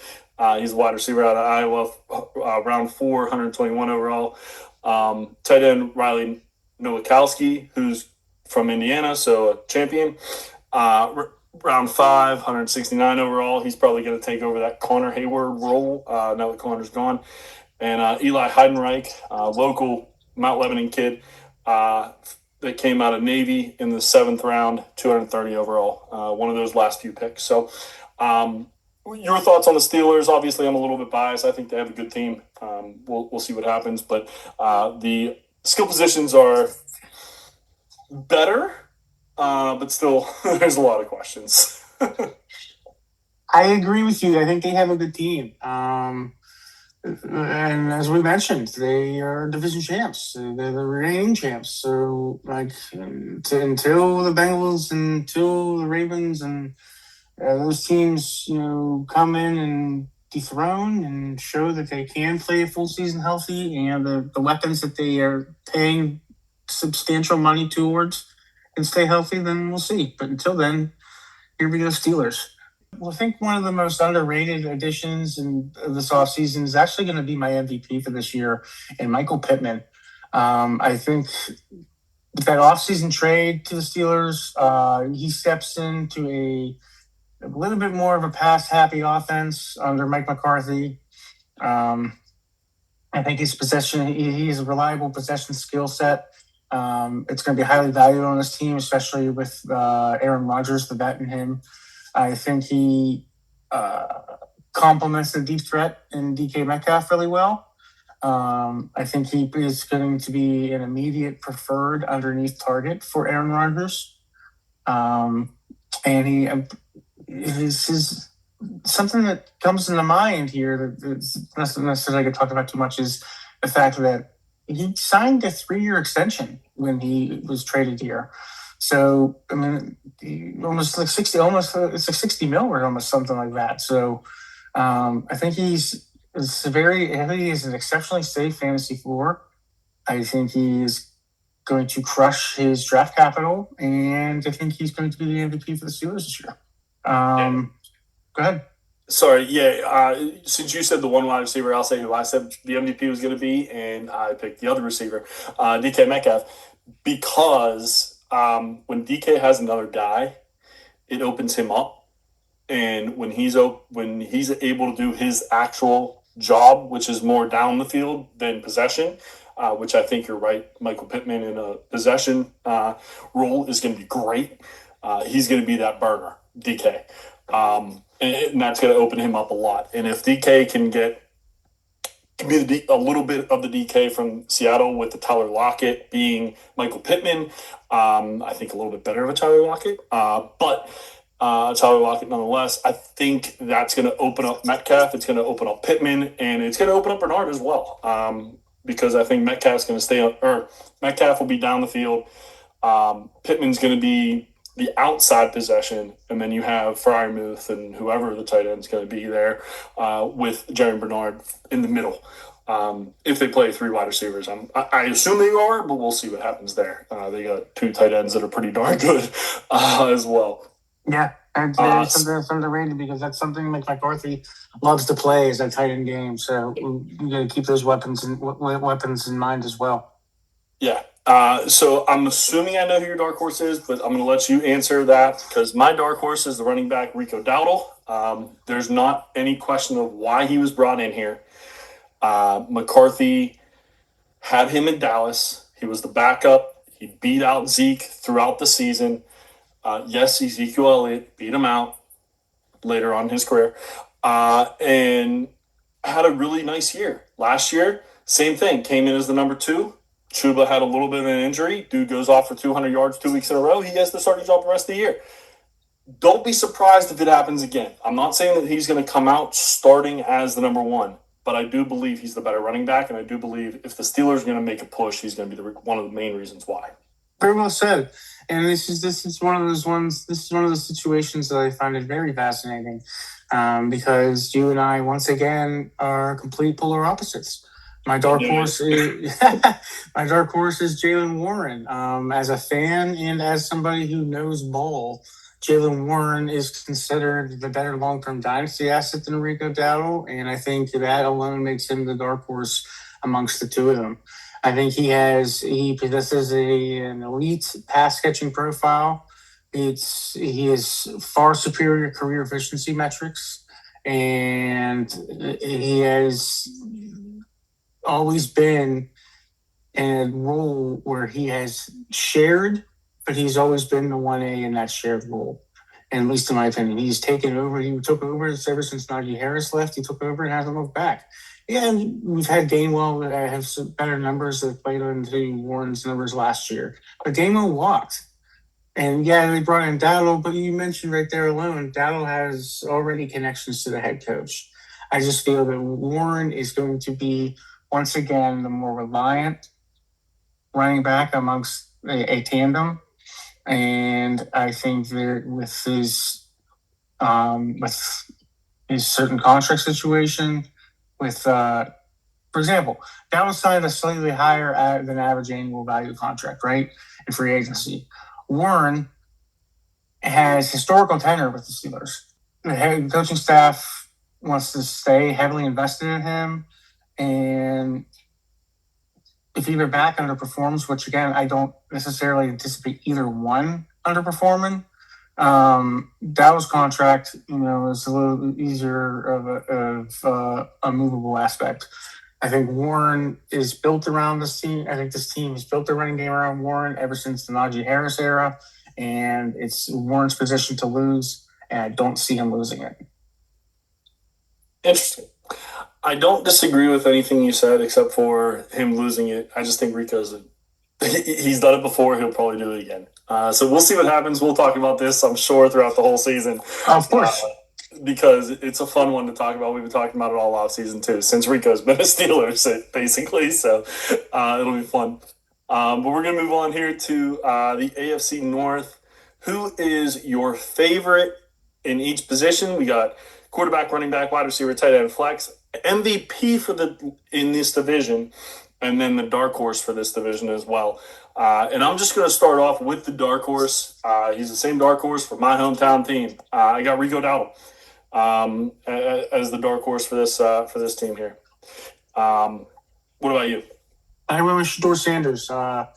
He's a wide receiver out of Iowa, round 4, 121 overall. Tight end Riley Nowakowski, who's from Indiana, so a champion. Round 5, 169 overall. He's probably going to take over that Connor Hayward role now that Connor's gone. And Eli Heidenreich, local Mount Lebanon kid that came out of Navy in the 7th round, 230 overall. One of those last few picks. So your thoughts on the Steelers? Obviously, I'm a little bit biased. I think they have a good team. We'll see what happens. But the skill positions are better, but still, there's a lot of questions. I agree with you. I think they have a good team. And as we mentioned, they are division champs. They're the reigning champs. So, like, until the Bengals, until the Ravens, and those teams, come in and dethrone and show that they can play a full season healthy, and the weapons that they are paying substantial money towards and stay healthy, then we'll see. But until then, here we go, Steelers. Well, I think one of the most underrated additions in this offseason is actually going to be my MVP for this year, and Michael Pittman. I think that offseason trade to the Steelers, he steps into a little bit more of a pass-happy offense under Mike McCarthy. I think his possession, he has a reliable possession skill set. It's going to be highly valued on this team, especially with Aaron Rodgers, the vet in him. I think he complements the deep threat in DK Metcalf really well. I think he is going to be an immediate preferred underneath target for Aaron Rodgers. And he is something that comes into mind here that's not necessarily going to talk about too much is the fact that he signed a 3-year extension when he was traded here. So, I mean, almost like 60, it's like 60 mil or almost something like that. So, I think he is an exceptionally safe fantasy floor. I think he's going to crush his draft capital, and I think he's going to be the MVP for the Steelers this year. Go ahead. Sorry, since you said the one wide receiver, I'll say who I said the MVP was going to be, and I picked the other receiver, DK Metcalf, because when DK has another guy, it opens him up, and when he's able to do his actual job, which is more down the field than possession, which I think you're right, Michael Pittman in a possession role is going to be great. He's going to be that burner, DK. And that's going to open him up a lot. And if DK can be a little bit of the DK from Seattle with the Tyler Lockett being Michael Pittman, I think a little bit better of a Tyler Lockett. But Tyler Lockett nonetheless, I think that's going to open up Metcalf. It's going to open up Pittman, and it's going to open up Bernard as well. Because I think Metcalf will be down the field. Pittman's going to be the outside possession, and then you have Freiermuth and whoever the tight end's going to be there with Jerry Bernard in the middle. If they play 3 wide receivers, I assume they are, but we'll see what happens there. They got 2 tight ends that are pretty darn good as well. Yeah, and something that's underrated because that's something like McCarthy loves to play is that tight end game. So you got to keep those weapons in mind as well. Yeah. So I'm assuming I know who your dark horse is, but I'm going to let you answer that because my dark horse is the running back Rico Dowdle. There's not any question of why he was brought in here. McCarthy had him in Dallas. He was the backup. He beat out Zeke throughout the season. Yes, Ezekiel Elliott beat him out later on in his career. And had a really nice year. Last year, same thing. Came in as the number 2. Chuba had a little bit of an injury. Dude goes off for 200 yards 2 weeks in a row. He has the starting job the rest of the year. Don't be surprised if it happens again. I'm not saying that he's going to come out starting as the number 1, but I do believe he's the better running back, and I do believe if the Steelers are going to make a push, he's going to be one of the main reasons why. Very well said. And this is one of those ones. This is one of those situations that I find it very fascinating, because you and I once again are complete polar opposites. My dark horse is my dark horse is Jaylen Warren. As a fan and as somebody who knows ball, Jaylen Warren is considered the better long-term dynasty asset than Rico Dowdle, and I think that alone makes him the dark horse amongst the two of them. I think he possesses an elite pass catching profile. He has far superior career efficiency metrics, and he has always been in a role where he has shared, but he's always been the 1A in that shared role. And at least in my opinion, he's taken over. He took over ever since Najee Harris left. He took over and hasn't looked back. Yeah, and we've had Gainwell that have some better numbers that played into Warren's numbers last year. But Gainwell walked. And yeah, they brought in Dowdle, but you mentioned right there alone, Dowdle has already connections to the head coach. I just feel that Warren is going to be, once again, the more reliant running back amongst a tandem. And I think that with his certain contract situation, for example, Dowdle signed a slightly higher than average annual value contract, right, in free agency. Warren has historical tenure with the Steelers. The head coaching staff wants to stay heavily invested in him, and if either back underperforms, which again I don't necessarily anticipate either one underperforming, Dow's contract, is a little easier of a movable aspect. I think Warren is built around this team. I think this team has built their running game around Warren ever since the Najee Harris era, and it's Warren's position to lose, and I don't see him losing it. Interesting. I don't disagree with anything you said except for him losing it. I just think he's done it before. He'll probably do it again. So we'll see what happens. We'll talk about this, I'm sure, throughout the whole season. Of course. Because it's a fun one to talk about. We've been talking about it all off season too, since Rico's been a Steeler, basically. So it'll be fun. But we're going to move on here to the AFC North. Who is your favorite in each position? We got quarterback, running back, wide receiver, tight end, flex. MVP in this division, and then the dark horse for this division as well. And I'm just going to start off with the dark horse. He's the same dark horse for my hometown team. I got Rico Dowdle as the dark horse for this team here. What about you? I went with Shedeur Sanders. I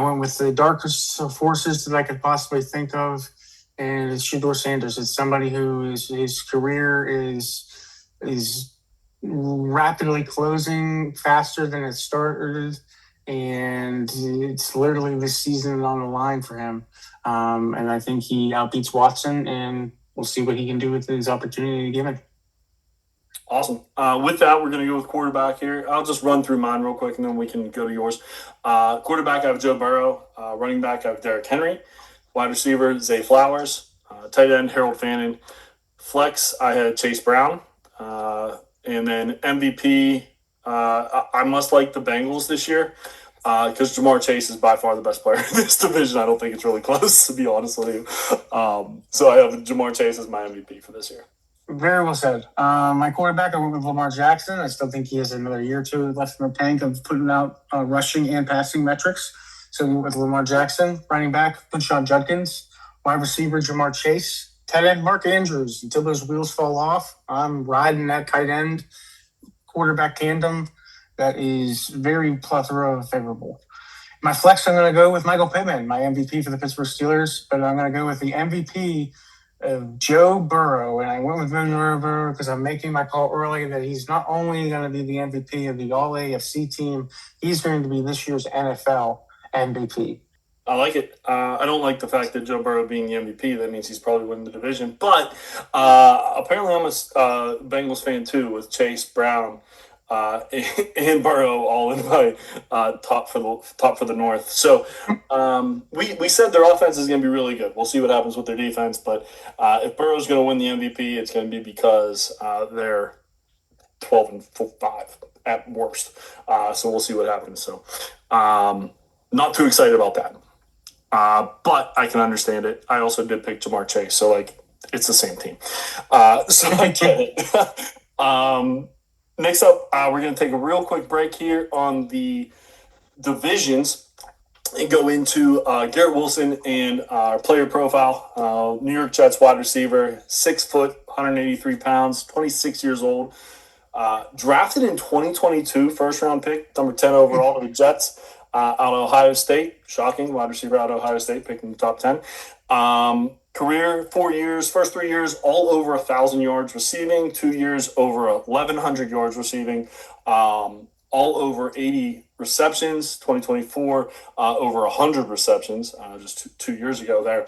went with the darkest forces that I could possibly think of, and it's Shedeur Sanders. It's somebody who his career is rapidly closing faster than it started, and it's literally this season on the line for him. And I think he outbeats Watson, and we'll see what he can do with his opportunity given. Awesome. With that, we're going to go with quarterback here. I'll just run through mine real quick, and then we can go to yours. Quarterback, I have Joe Burrow. Running back, I have Derrick Henry. Wide receiver, Zay Flowers. Tight end, Harold Fannin. Flex, I had Chase Brown. And then MVP, I must like the Bengals this year because Jamar Chase is by far the best player in this division. I don't think it's really close, to be honest with you. So I have Jamar Chase as my MVP for this year. Very well said. My quarterback, I went with Lamar Jackson. I still think he has another year or two left in the tank of putting out rushing and passing metrics. So we went with Lamar Jackson. Running back, Quinshon Judkins. Wide receiver, Jamar Chase. Tight end, Mark Andrews. Until those wheels fall off, I'm riding that tight end quarterback tandem that is very plethora of favorable. My flex, I'm going to go with Michael Pittman, my MVP for the Pittsburgh Steelers, but I'm going to go with the MVP of Joe Burrow. And I went with Burrow because I'm making my call early that he's not only going to be the MVP of the All-AFC team, he's going to be this year's NFL MVP. I like it. I don't like the fact that Joe Burrow being the MVP. That means he's probably winning the division. But apparently, I'm a Bengals fan too, with Chase Brown and Burrow all in my top for the North. So we said their offense is going to be really good. We'll see what happens with their defense. But if Burrow's going to win the MVP, it's going to be because they're 12-5 at worst. So we'll see what happens. So not too excited about that. But I can understand it. I also did pick Jamar Chase, so like it's the same team. So I get it. Next up, we're going to take a real quick break here on the divisions and go into Garrett Wilson and our player profile. New York Jets wide receiver, 6 foot, 183 pounds, 26 years old. Drafted in 2022, first round pick, number 10 overall to the Jets. Out of Ohio State, shocking, wide receiver out of Ohio State, picked in the top 10. Career, 4 years, first 3 years, all over 1,000 yards receiving, 2 years over 1,100 yards receiving, all over 80 receptions, 2024, over 100 receptions, just 2 years ago there.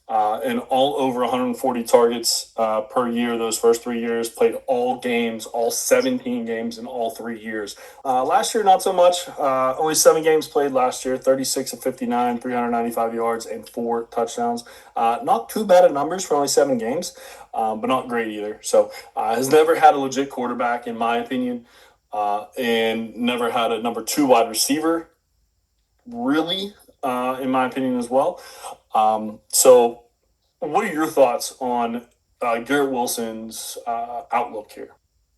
And all over 140 targets per year those first 3 years, played all games, all 17 games in all 3 years. Last year, not so much. Only 7 games played last year, 36 of 59, 395 yards, and 4 touchdowns. Not too bad of numbers for only 7 games, but not great either. So has never had a legit quarterback, in my opinion, and never had a number 2 wide receiver, really, in my opinion as well. So what are your thoughts on Garrett Wilson's outlook here?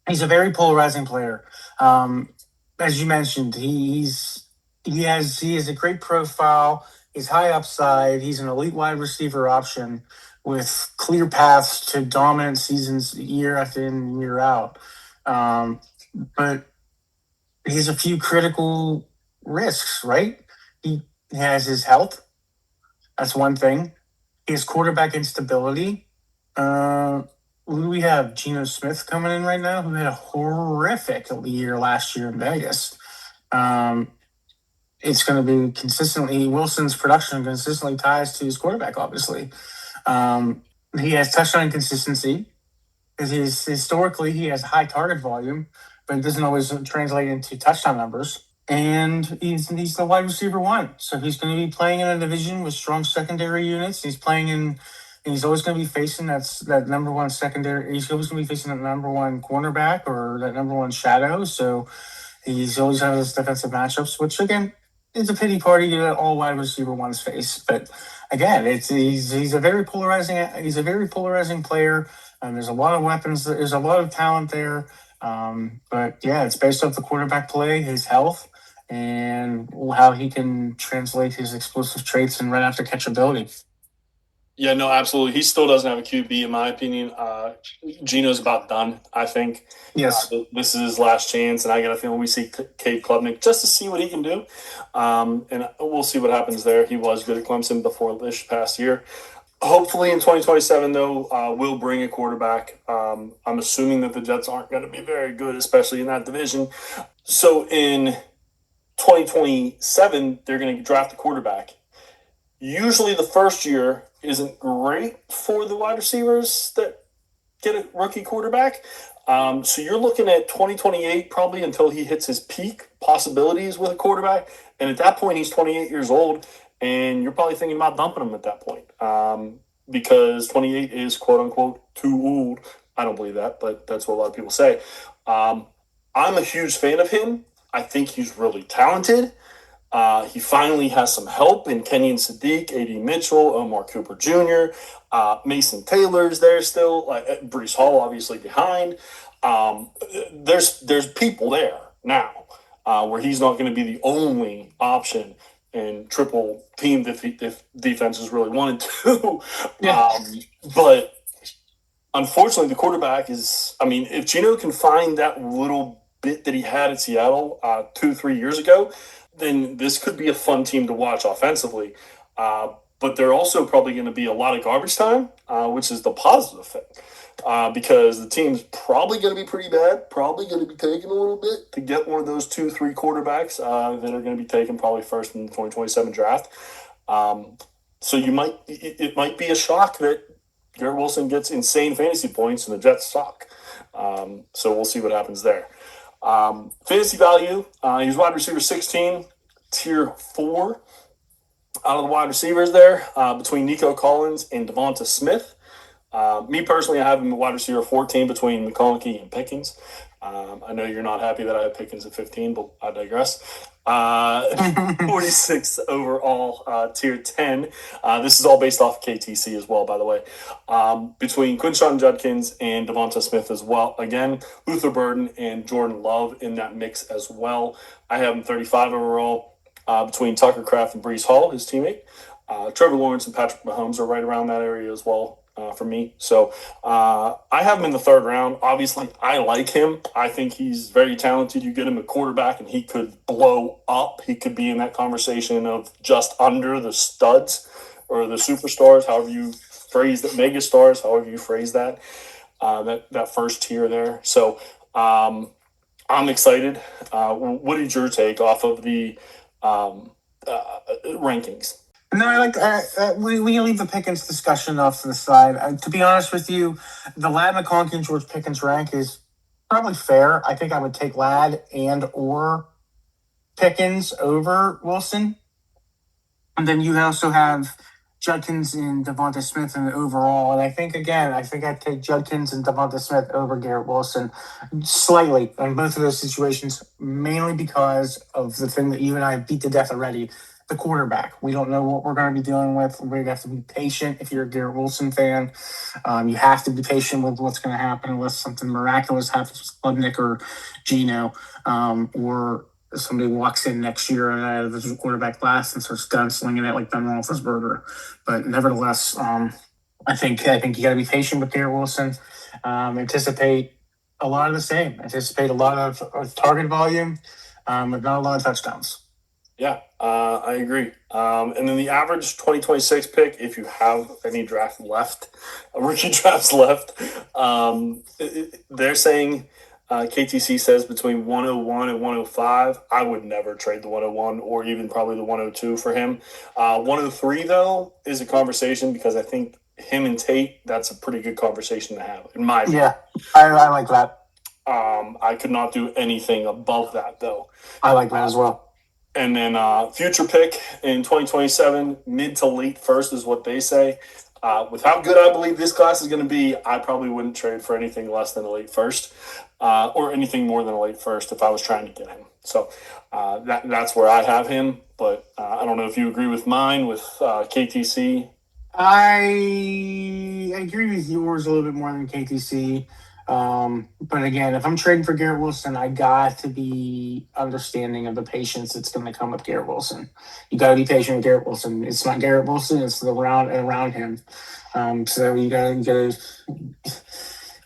He's a very polarizing player. As you mentioned, he has a great profile. He's high upside. He's an elite wide receiver option with clear paths to dominant seasons year after in, year out. But he has a few critical risks, right? He has his health. That's one thing. He has quarterback instability. Who do we have? Geno Smith coming in right now, who had a horrific year last year in Vegas. It's going to be consistently, Wilson's production consistently ties to his quarterback, obviously. He has touchdown consistency. Historically, he has high target volume, but it doesn't always translate into touchdown numbers. And he's the wide receiver 1. So he's going to be playing in a division with strong secondary units. He's always going to be facing that number 1 secondary. He's always going to be facing that number 1 cornerback or that number 1 shadow. So he's always having those defensive matchups, which again is a pity party to all wide receiver 1's face. But again, he's a very polarizing player. There's a lot of weapons. There's a lot of talent there. But yeah, it's based off the quarterback play, his health, and how he can translate his explosive traits and run after catch ability. Yeah, no, absolutely. He still doesn't have a QB, in my opinion. Geno's about done, I think. Yes. This is his last chance, and I got a feeling we see Cade Klubnik just to see what he can do. And we'll see what happens there. He was good at Clemson before this past year. Hopefully in 2027, though, we'll bring a quarterback. I'm assuming that the Jets aren't going to be very good, especially in that division. So in 2027, they're going to draft a quarterback. Usually the first year isn't great for the wide receivers that get a rookie quarterback. So you're looking at 2028 probably until he hits his peak possibilities with a quarterback. And at that point, he's 28 years old, and you're probably thinking about dumping him at that point because 28 is, quote-unquote, too old. I don't believe that, but that's what a lot of people say. I'm a huge fan of him. I think he's really talented. He finally has some help in Kenyon Sadiq, A.D. Mitchell, Omar Cooper Jr., Mason Taylor's there still, Breece Hall obviously behind. There's people there now where he's not going to be the only option in triple team if defenses really wanted to. Yeah. But unfortunately, the quarterback is, if Geno can find that little bit that he had at Seattle 2-3 years ago, then this could be a fun team to watch offensively. But they're also probably going to be a lot of garbage time, which is the positive thing. Because the team's probably going to be pretty bad, probably going to be taking a little bit to get one of those 2-3 quarterbacks that are going to be taken probably first in the 2027 draft. So it might be a shock that Garrett Wilson gets insane fantasy points and the Jets suck. So we'll see what happens there. Fantasy value, he's wide receiver 16, tier 4 out of the wide receivers there, between Nico Collins and Devonta Smith. Me personally, I have him at wide receiver 14 between McConkey and Pickens. I know you're not happy that I have Pickens at 15, but I digress. 46 overall, tier 10. This is all based off KTC as well, by the way. Between Quinshon Judkins and Devonta Smith as well. Again, Luther Burden and Jordan Love in that mix as well. I have him 35 overall, between Tucker Kraft and Breece Hall, his teammate. Trevor Lawrence and Patrick Mahomes are right around that area as well. For me. So I have him in the 3rd round. Obviously, I like him. I think he's very talented. You get him a quarterback and he could blow up. He could be in that conversation of just under the studs or the superstars, however you phrase that, mega stars, however you phrase that, that first tier there. So I'm excited. What did your take off of the rankings? No, I like we can leave the Pickens discussion off to the side. To be honest with you, the Ladd McConkey and George Pickens rank is probably fair. I think I would take Ladd and or Pickens over Wilson. And then you also have Judkins and Devonta Smith in the overall. And I think I'd take Judkins and Devonta Smith over Garrett Wilson slightly in both of those situations, mainly because of the thing that you and I beat to death already. The quarterback. We don't know what we're going to be dealing with. We're going to have to be patient if you're a Garrett Wilson fan. You have to be patient with what's going to happen unless something miraculous happens with Klubnik or Geno, or somebody walks in next year and out of the quarterback class and starts gunslinging it like Ben Roethlisberger. But nevertheless, I think you got to be patient with Garrett Wilson. Anticipate a lot of the same. Anticipate a lot of target volume, but not a lot of touchdowns. Yeah, I agree. And then the average 2026 pick, if you have any draft left, rookie drafts left, they're saying KTC says between 101 and 105. I would never trade the 101 or even probably the 102 for him. 103, though, is a conversation because I think him and Tate, that's a pretty good conversation to have, in my opinion. Yeah, I like that. I could not do anything above that, though. I like that as well. And then future pick in 2027, mid to late first is what they say. With how good I believe this class is going to be, I probably wouldn't trade for anything less than a late first, or anything more than a late first if I was trying to get him. So that's where I have him. But I don't know if you agree with mine with KTC. I agree with yours a little bit more than KTC. But again, if I'm trading for Garrett Wilson, I got to be understanding of the patience that's going to come with Garrett Wilson. You got to be patient with Garrett Wilson. It's not Garrett Wilson; it's the round and around him. So you gotta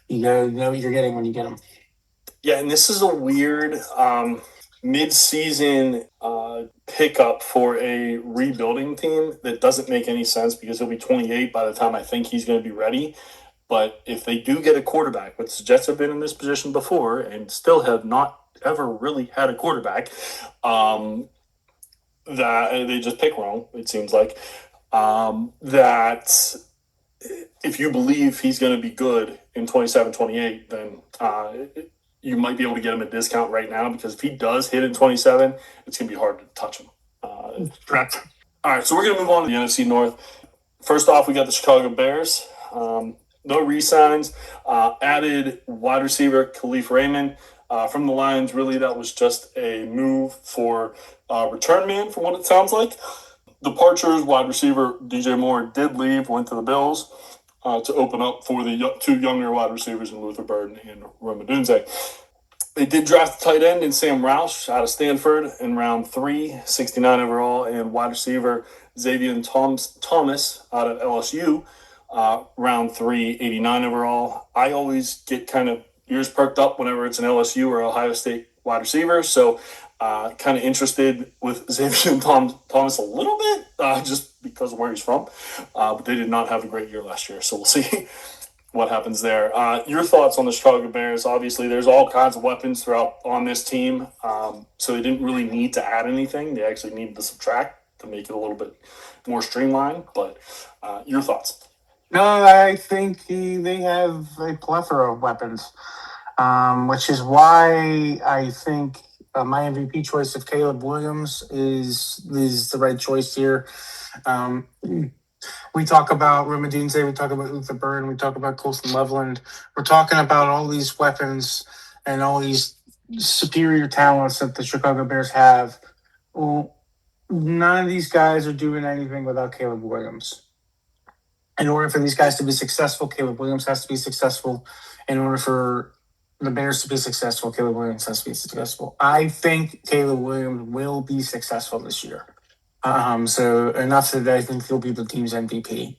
know what you're getting when you get him. Yeah, and this is a weird mid-season pickup for a rebuilding team that doesn't make any sense because he'll be 28 by the time I think he's going to be ready. But if they do get a quarterback, which the Jets have been in this position before and still have not ever really had a quarterback, that they just pick wrong, it seems like, that if you believe he's going to be good in 27, 28, then you might be able to get him a discount right now because if he does hit in 27, it's going to be hard to touch him. Correct. All right, so we're going to move on to the NFC North. First off, we got the Chicago Bears. No re-signs. Added wide receiver Khalif Raymond from the Lions. Really, that was just a move for return man from what it sounds like. Departures, wide receiver DJ Moore did leave, went to the Bills to open up for the two younger wide receivers in Luther Burden and Rome Odunze. They did draft the tight end in Sam Roush out of Stanford in round 3, 69 overall, and wide receiver Xavier Thomas out of LSU. Round 3, 89 overall. I always get kind of ears perked up whenever it's an LSU or Ohio State wide receiver. So kind of interested with Xavier Thomas a little bit just because of where he's from. But they did not have a great year last year. So we'll see what happens there. Your thoughts on the Chicago Bears? Obviously, there's all kinds of weapons throughout on this team. So they didn't really need to add anything. They actually needed to subtract to make it a little bit more streamlined. But your thoughts? No, I think they have a plethora of weapons, which is why I think my MVP choice of Caleb Williams is the right choice here. We talk about Romadunze, we talk about Luther Burden, we talk about Colson Loveland. We're talking about all these weapons and all these superior talents that the Chicago Bears have. Well, none of these guys are doing anything without Caleb Williams. In order for these guys to be successful, Caleb Williams has to be successful. In order for the Bears to be successful, Caleb Williams has to be successful. I think Caleb Williams will be successful this year. So enough that I think he'll be the team's MVP.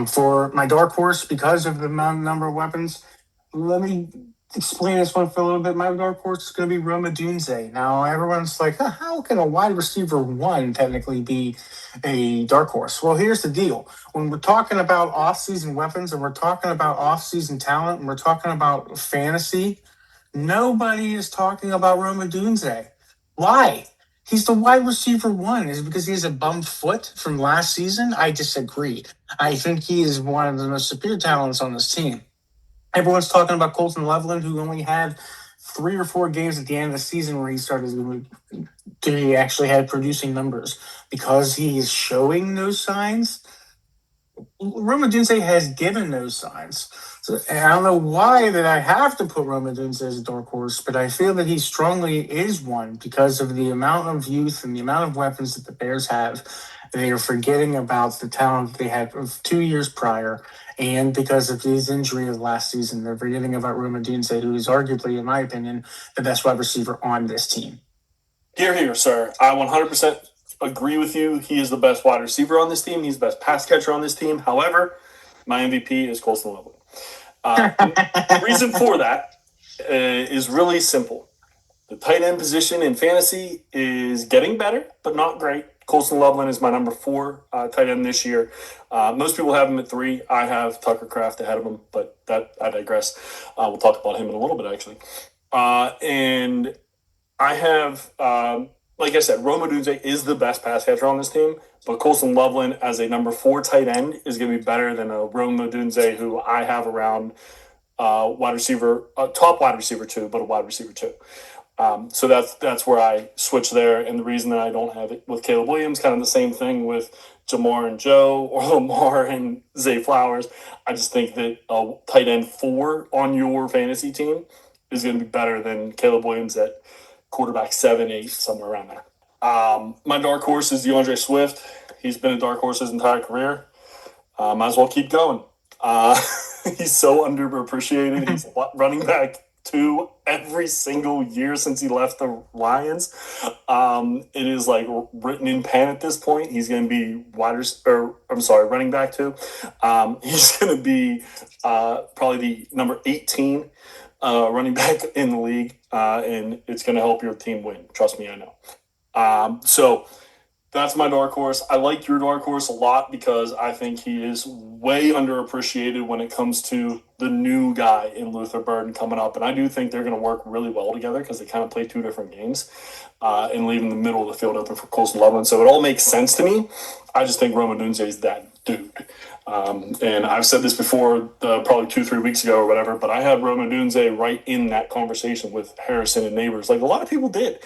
For my dark horse, because of the number of weapons, let me explain this one for a little bit. My dark horse is going to be Romadunze. Now, everyone's like, how can a wide receiver one technically be a dark horse? Well, here's the deal. When we're talking about off-season weapons and we're talking about off-season talent and we're talking about fantasy, nobody is talking about Romadunze. Why? He's the wide receiver one. Is it because he has a bum foot from last season? I disagree. I think he is one of the most superior talents on this team. Everyone's talking about Colson Loveland, who only had 3 or 4 games at the end of the season where he actually had producing numbers. Because he is showing those signs, Romadunze has given those signs. So, and I don't know why that I have to put Romadunze as a dark horse, but I feel that he strongly is one because of the amount of youth and the amount of weapons that the Bears have. They are forgetting about the talent they had 2 years prior. And because of his injury of last season, they're forgetting about Romadunze, who is arguably, in my opinion, the best wide receiver on this team. Here, sir. I 100% agree with you. He is the best wide receiver on this team. He's the best pass catcher on this team. However, my MVP is Colson Loveland. The reason for that is really simple. The tight end position in fantasy is getting better, but not great. Colson Loveland is my number 4 tight end this year. Most people have him at 3. I have Tucker Kraft ahead of him, but I digress. We'll talk about him in a little bit, actually. And I have, like I said, Romadunze is the best pass catcher on this team, but Colson Loveland as a number 4 tight end is going to be better than a Romadunze who I have around top wide receiver 2, but a wide receiver 2. So that's where I switch there, and the reason that I don't have it with Caleb Williams, kind of the same thing with Jamar and Joe or Lamar and Zay Flowers. I just think that a tight end 4 on your fantasy team is going to be better than Caleb Williams at quarterback 7, 8, somewhere around there. My dark horse is DeAndre Swift. He's been a dark horse his entire career. Might as well keep going. He's so underappreciated. He's running back 2 every single year since he left the Lions. It is like written in pen at this point. He's going to be running back 2. He's going to be probably the number 18 running back in the league, and it's going to help your team win. Trust me, I know. So that's my dark horse. I like your dark horse a lot because I think he is way underappreciated when it comes to the new guy in Luther Burden coming up. And I do think they're going to work really well together because they kind of play 2 different games and leaving the middle of the field open for Colson Loveland. So it all makes sense to me. I just think Romadunze is that dude. And I've said this before, probably 2-3 weeks ago or whatever, but I had Romadunze right in that conversation with Harrison and Neighbors, like a lot of people did.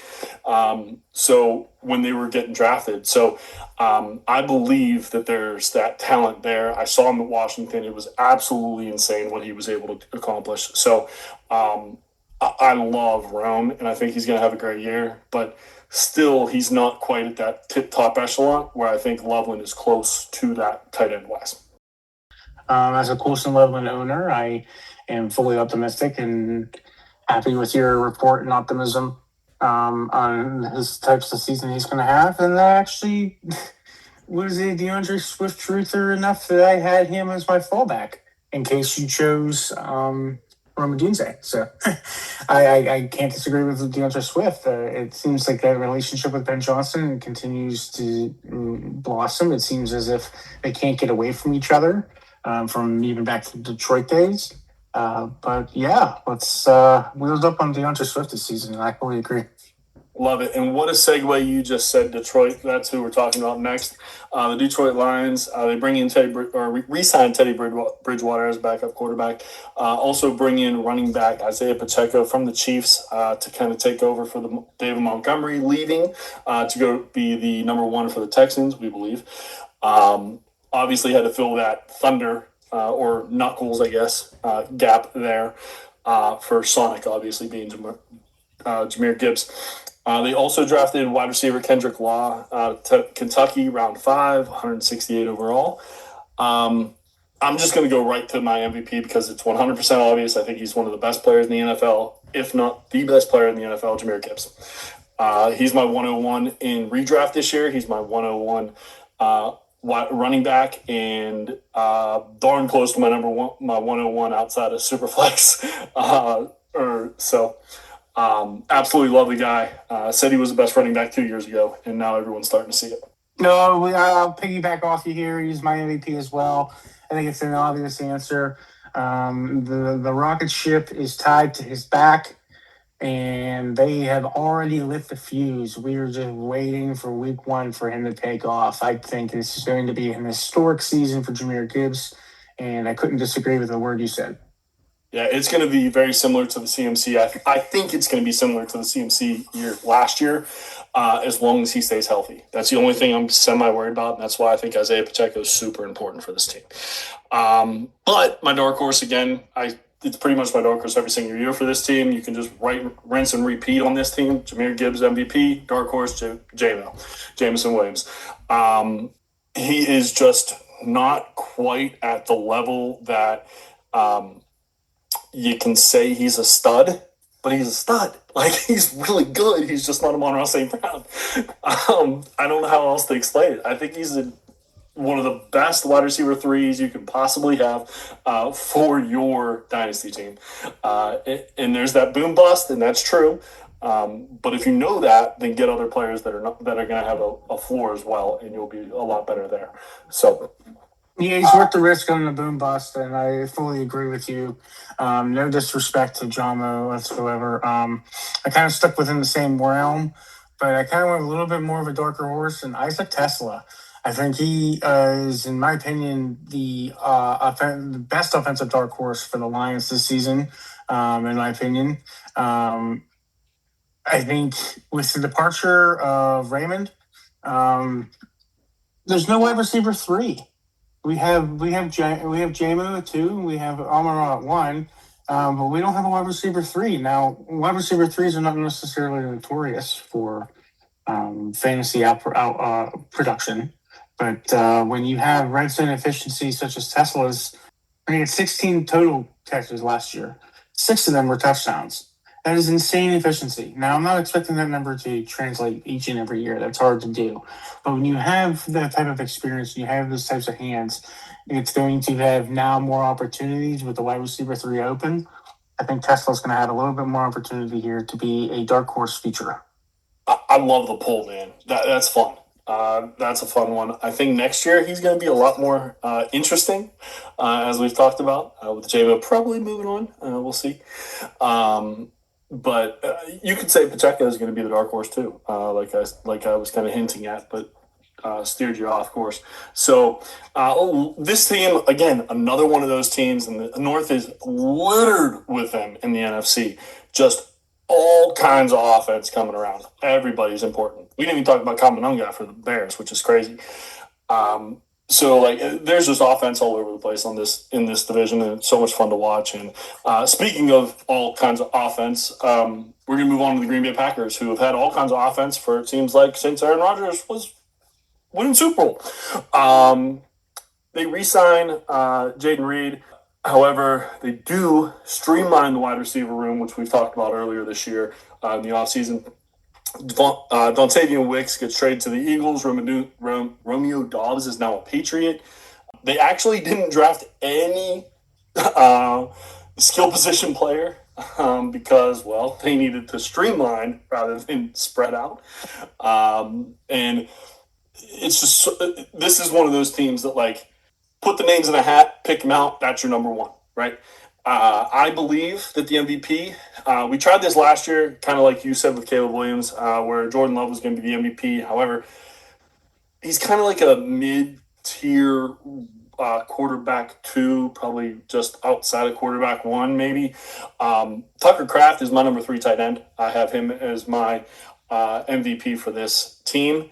So when they were getting drafted. So I believe that there's that talent there. I saw him at Washington. It was absolutely insane what he was able to accomplish. So I love Rome, and I think he's going to have a great year. But still, he's not quite at that tip-top echelon where I think Loveland is close to that tight end wise. As a Colson Loveland owner, I am fully optimistic and happy with your report and optimism on his types of season he's going to have. And I actually was a DeAndre Swift truther enough that I had him as my fallback in case you chose Romadunze. So I can't disagree with DeAndre Swift. It seems like that relationship with Ben Johnson continues to blossom. It seems as if they can't get away from each other from even back to Detroit days. But yeah, let's wheels up on DeAndre Swift this season. I fully agree. Love it. And what a segue you just said, Detroit. That's who we're talking about next. The Detroit Lions, they bring in re-sign Teddy Bridgewater as backup quarterback. Also bring in running back Isaiah Pacheco from the Chiefs to kind of take over for the David Montgomery leaving to go be the number one for the Texans, we believe. Obviously had to fill that Thunder or Knuckles, I guess, gap there for Sonic, obviously being Jahmyr Gibbs. They also drafted wide receiver Kendrick Law out of Kentucky, round 5, 168 overall. I'm just going to go right to my MVP because it's 100% obvious. I think he's one of the best players in the NFL, if not the best player in the NFL, Jahmyr Gibbs. He's my 101 in redraft this year. He's my 101 running back and darn close to my my 101 outside of Superflex. Absolutely love the guy. Said he was the best running back 2 years ago, and now everyone's starting to see it. No, I'll piggyback off you here. He's my MVP as well. I think it's an obvious answer. The rocket ship is tied to his back, and they have already lit the fuse. We are just waiting for week 1 for him to take off. I think this is going to be an historic season for Jahmyr Gibbs, and I couldn't disagree with the word you said. Yeah, it's going to be very similar to the CMC. I think it's going to be similar to the CMC year last year, as long as he stays healthy. That's the only thing I'm semi-worried about, and that's why I think Isaiah Pacheco is super important for this team. But my dark horse, again, it's pretty much my dark horse every single year for this team. You can just rinse and repeat on this team. Jahmyr Gibbs, MVP, dark horse, Jameson Williams. He is just not quite at the level that you can say he's a stud, but he's a stud. Like, he's really good. He's just not a Monroe St. Brown. I don't know how else to explain it. I think he's one of the best wide receiver 3s you can possibly have for your dynasty team. And there's that boom bust, and that's true. But if you know that, then get other players that are going to have a floor as well, and you'll be a lot better there. So. Yeah, he's worth the risk on the boom bust, and I fully agree with you. No disrespect to Jamo whatsoever. I kind of stuck within the same realm, but I kind of went a little bit more of a darker horse, and Isaac Tesla. I think he is, in my opinion, the best offensive dark horse for the Lions this season, in my opinion. I think with the departure of Raymond, there's no wide receiver 3. We have JMO at 2, we have Amara at 1, but we don't have a wide receiver 3. Now, wide receiver 3s are not necessarily notorious for fantasy production, but when you have red zone efficiency such as Tesla's, he had 16 total catches last year. 6 of them were touchdowns. That is insane efficiency. Now, I'm not expecting that number to translate each and every year. That's hard to do. But when you have that type of experience, you have those types of hands, it's going to have now more opportunities with the wide receiver 3 open. I think Tesla's going to have a little bit more opportunity here to be a dark horse feature. I love the pull, man. That's fun. That's a fun one. I think next year he's going to be a lot more interesting, as we've talked about, with JMO probably moving on. We'll see. But you could say Pacheco is going to be the dark horse too, like I was kind of hinting at, but steered you off course. So this team, again, another one of those teams, and the North is littered with them in the NFC. Just all kinds of offense coming around. Everybody's important. We didn't even talk about Kamanunga for the Bears, which is crazy. So there's just offense all over the place in this division, and it's so much fun to watch. And speaking of all kinds of offense, we're gonna move on to the Green Bay Packers, who have had all kinds of offense for it seems like since Aaron Rodgers was winning Super Bowl. They re-sign Jaden Reed. However, they do streamline the wide receiver room, which we've talked about earlier this year in the offseason. Dontavian Wicks gets traded to the Eagles. Romeo Dobbs is now a Patriot. They actually didn't draft any skill position player because, well, they needed to streamline rather than spread out. And it's just, this is one of those teams that, put the names in a hat, pick them out, that's your number one, right? I believe that the MVP, we tried this last year, kind of like you said with Caleb Williams, where Jordan Love was going to be the MVP. However, he's kind of like a mid-tier quarterback two, probably just outside of quarterback one, maybe. Tucker Kraft is my number 3 tight end. I have him as my MVP for this team.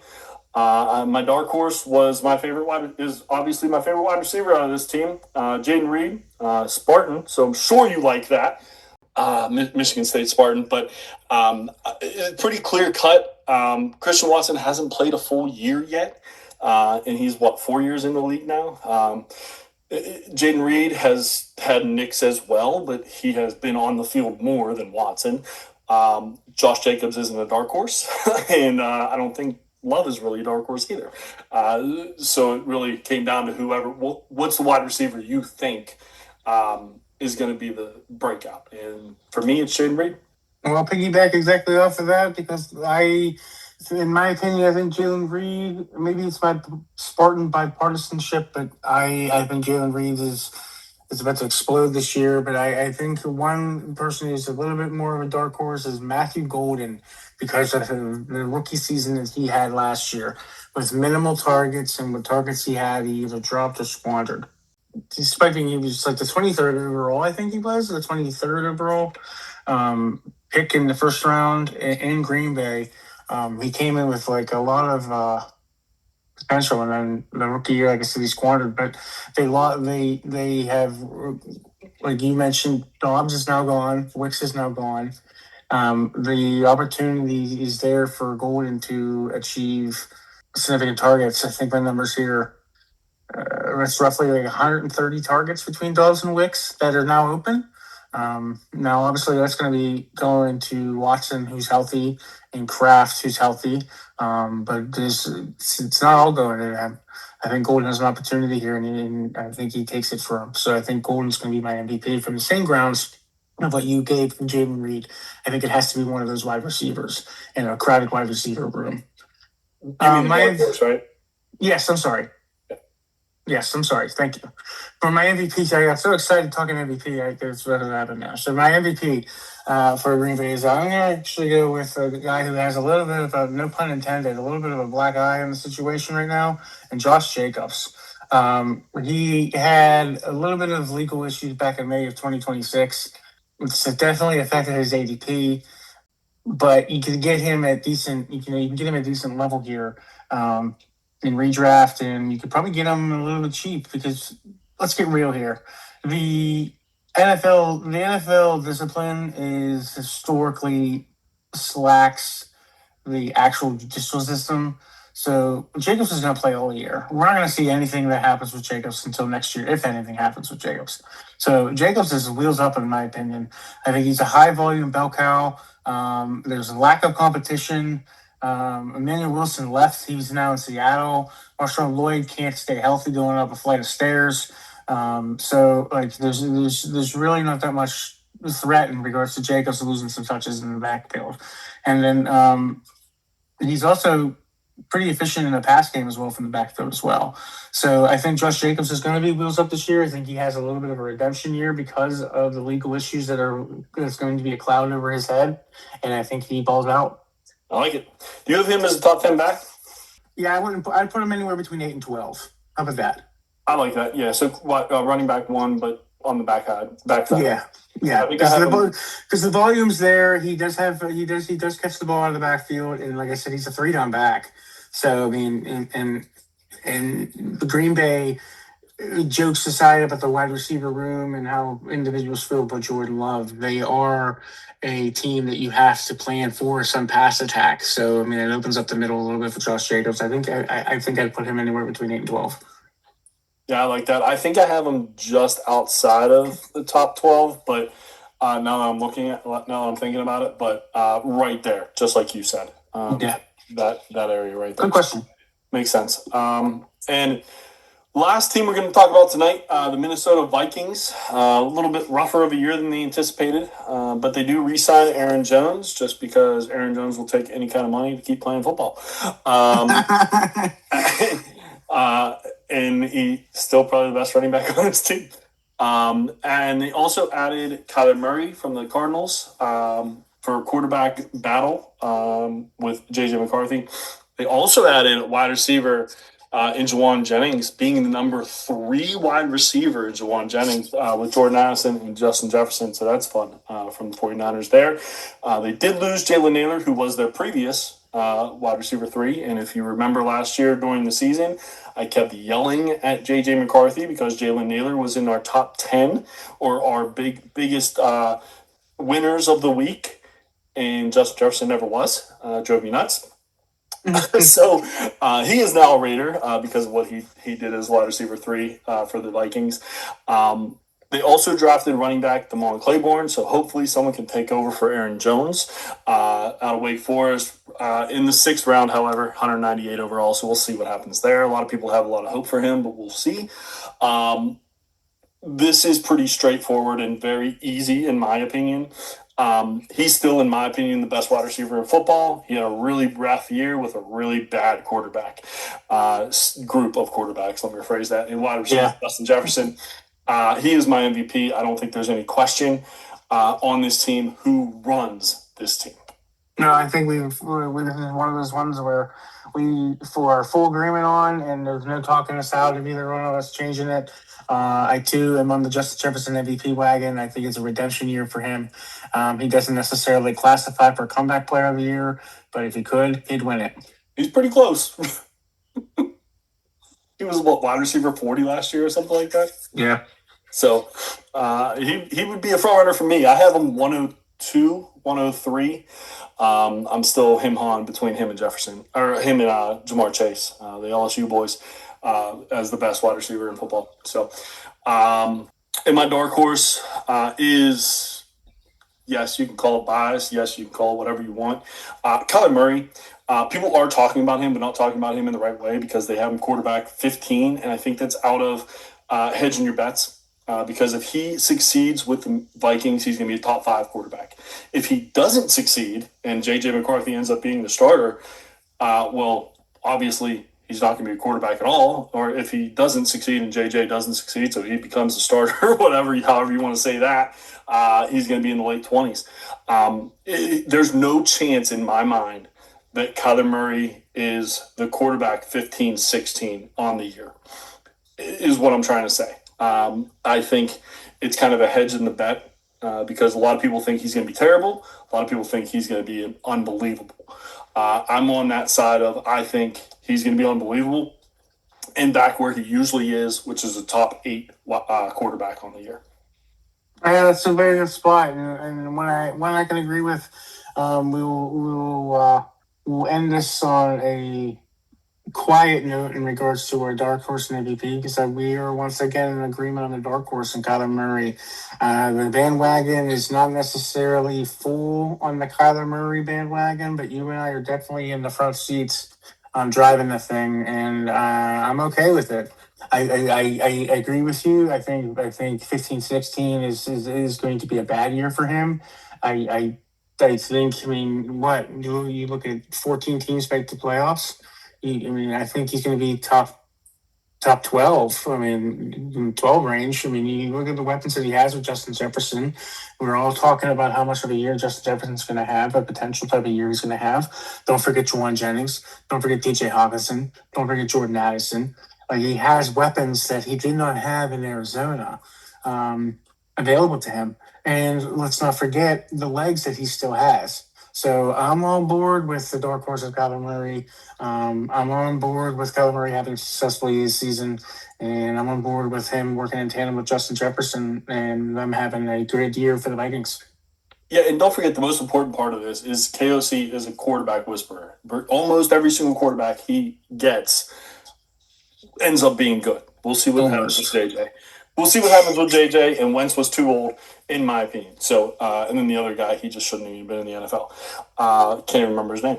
My dark horse was obviously my favorite wide receiver out of this team, Jaden Reed, Spartan. So I'm sure you like that, Michigan State Spartan. But pretty clear cut. Christian Watson hasn't played a full year yet, and he's 4 years in the league now. Jaden Reed has had nicks as well, but he has been on the field more than Watson. Josh Jacobs isn't a dark horse, and I don't think Love is really a dark horse either. So it really came down to what's the wide receiver you think is going to be the breakout. And for me, it's Jaden Reed. Well, I'll piggyback exactly off of that because in my opinion, I think Jalen Reed, maybe it's my Spartan bipartisanship, but I think Jalen Reed is about to explode this year. But I think one person who's a little bit more of a dark horse is Matthew Golden because of the rookie season that he had last year. With minimal targets and with targets he had, he either dropped or squandered. Despite being, he was like the 23rd overall, I think he was, the 23rd overall pick in the first round in Green Bay. He came in with like a lot of potential, and then the rookie year, like I said, he squandered. But they have, like you mentioned, Dobbs is now gone, Wicks is now gone. The opportunity is there for Golden to achieve significant targets. I think my numbers here, it's roughly like 130 targets between Dobbs and Wicks that are now open. Now, obviously, that's going to be going to Watson, who's healthy, and Kraft, who's healthy. But it's not all going to him. I think Golden has an opportunity here, and I think he takes it for him. So I think Golden's going to be my MVP from the same grounds of what you gave from Jaden Reed. I think it has to be one of those wide receivers in a crowded wide receiver room. Right? Yes, I'm sorry. Yes, I'm sorry. Thank you. For my MVP, I got so excited talking MVP, it's what happened now. So my MVP for Green Bay is I'm going to actually go with a guy who has a little bit of no pun intended, a little bit of a black eye on the situation right now, and Josh Jacobs. He had a little bit of legal issues back in May of 2026. It's definitely affected his ADP, but you can get him at decent. You can get him at a decent level here. In redraft, and you could probably get them a little bit cheap because let's get real here. The NFL discipline is historically slacks the actual judicial system. So Jacobs is going to play all year. We're not going to see anything that happens with Jacobs until next year, if anything happens with Jacobs. So Jacobs is wheels up, in my opinion. I think he's a high volume bell cow. There's a lack of competition. Emmanuel Wilson left. He's now in Seattle. Marshawn Lloyd can't stay healthy going up a flight of stairs. So like there's really not that much threat in regards to Jacobs losing some touches in the backfield. And then he's also pretty efficient in the pass game as well from the backfield as well. So I think Josh Jacobs is going to be wheels up this year. I think he has a little bit of a redemption year because of the legal issues that's going to be a cloud over his head. And I think he balls out. I like it. Do you have him as a top 10 back? Yeah, I'd put him anywhere between 8 and 12. How about that? I like that. Yeah. So running back one, but on the back side. Yeah. Because the volume's there. He does catch the ball out of the backfield, and like I said, he's a 3-down back. So I mean, and the Green Bay jokes aside about the wide receiver room and how individuals feel about Jordan Love, they are a team that you have to plan for some pass attack. So I mean, it opens up the middle a little bit for Josh Jacobs. I think I'd put him anywhere between 8 and 12. Yeah, I like that. I think I have him just outside of the top 12, but now that I'm thinking about it, but right there, just like you said. That area right there. Good question. Makes sense. And last team we're going to talk about tonight, the Minnesota Vikings. A little bit rougher of a year than they anticipated, but they do re-sign Aaron Jones just because Aaron Jones will take any kind of money to keep playing football. And he's still probably the best running back on his team. And they also added Kyler Murray from the Cardinals for a quarterback battle with J.J. McCarthy. They also added wide receiver in Juwan Jennings, being the number 3 wide receiver, Juwan Jennings, with Jordan Addison and Justin Jefferson. So that's fun from the 49ers there. They did lose Jalen Naylor, who was their previous wide receiver 3. And if you remember last year during the season, I kept yelling at J.J. McCarthy because Jalen Naylor was in our top 10 or our biggest winners of the week, and Justin Jefferson never was. Drove me nuts. So he is now a Raider because of what he did as wide receiver 3 for the Vikings. They also drafted running back Damon Claiborne, so hopefully someone can take over for Aaron Jones out of Wake Forest in the 6th round. However, 198 overall, so we'll see what happens there. A lot of people have a lot of hope for him, but we'll see. This is pretty straightforward and very easy, in my opinion. He's still, in my opinion, the best wide receiver in football. He had a really rough year with a really bad quarterback group of quarterbacks. Let me rephrase that. In wide receiver, Justin Jefferson. He is my MVP. I don't think there's any question on this team who runs this team. No, I think this is one of those ones where we for full agreement on, and there's no talking us out of either one of us changing it. I too am on the Justin Jefferson MVP wagon. I think it's a redemption year for him. He doesn't necessarily classify for comeback player of the year, but if he could, he'd win it. He's pretty close. He was wide receiver 40 last year or something like that. Yeah. So he would be a front runner for me. I have him 102, 103. I'm still him-hawing between him and Jefferson, or him and Jamar Chase, the LSU boys, as the best wide receiver in football. So, and my dark horse is, yes, you can call it bias. Yes, you can call it whatever you want. Kyler Murray. People are talking about him, but not talking about him in the right way because they have him quarterback 15, and I think that's out of hedging your bets. Because if he succeeds with the Vikings, he's going to be a top 5 quarterback. If he doesn't succeed and J.J. McCarthy ends up being the starter, well, obviously he's not going to be a quarterback at all. Or if he doesn't succeed and J.J. doesn't succeed, so he becomes the starter or whatever, however you want to say that, he's going to be in the late 20s. There's no chance in my mind that Kyler Murray is the quarterback 15, 16 on the year, is what I'm trying to say. I think it's kind of a hedge in the bet because a lot of people think he's going to be terrible. A lot of people think he's going to be unbelievable. I'm on that side of I think he's going to be unbelievable and back where he usually is, which is a top 8 quarterback on the year. Yeah, that's a very good spot, and one I can agree with. We'll end this on a quiet note in regards to our dark horse and MVP because we are once again in agreement on the dark horse and Kyler Murray. The bandwagon is not necessarily full on the Kyler Murray bandwagon, but you and I are definitely in the front seats driving the thing, and I'm okay with it. I agree with you. I think 15-16 is going to be a bad year for him. I think, what you look at 14 teams make the playoffs. I think he's going to be top 12. 12 range. You look at the weapons that he has with Justin Jefferson. We're all talking about how much of a year Justin Jefferson's going to have, a potential type of year he's going to have. Don't forget Juwan Jennings. Don't forget DJ Hawkinson. Don't forget Jordan Addison. He has weapons that he did not have in Arizona available to him. And let's not forget the legs that he still has. So I'm on board with the dark horse of Kyler Murray. I'm on board with Kyler Murray having successfully this season, and I'm on board with him working in tandem with Justin Jefferson and them having a great year for the Vikings. Yeah, and don't forget the most important part of this is KOC is a quarterback whisperer. Almost every single quarterback he gets ends up being good. We'll see what happens with JJ. We'll see what happens with JJ, and Wentz was too old, in my opinion. So, and then the other guy, he just shouldn't have even been in the NFL. Can't even remember his name.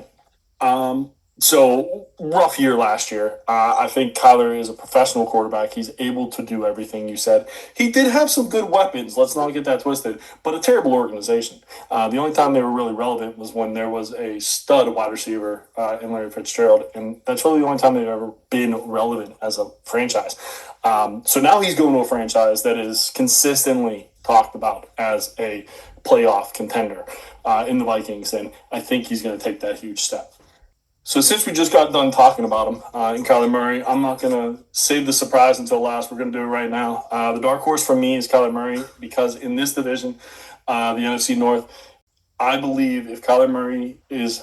So rough year last year. I think Kyler is a professional quarterback. He's able to do everything you said. He did have some good weapons. Let's not get that twisted. But a terrible organization. The only time they were really relevant was when there was a stud wide receiver in Larry Fitzgerald, and that's really the only time they've ever been relevant as a franchise. So now he's going to a franchise that is consistently talked about as a playoff contender in the Vikings, and I think he's going to take that huge step. So since we just got done talking about him and Kyler Murray, I'm not going to save the surprise until last. We're going to do it right now. The dark horse for me is Kyler Murray because in this division, the NFC North, I believe if Kyler Murray is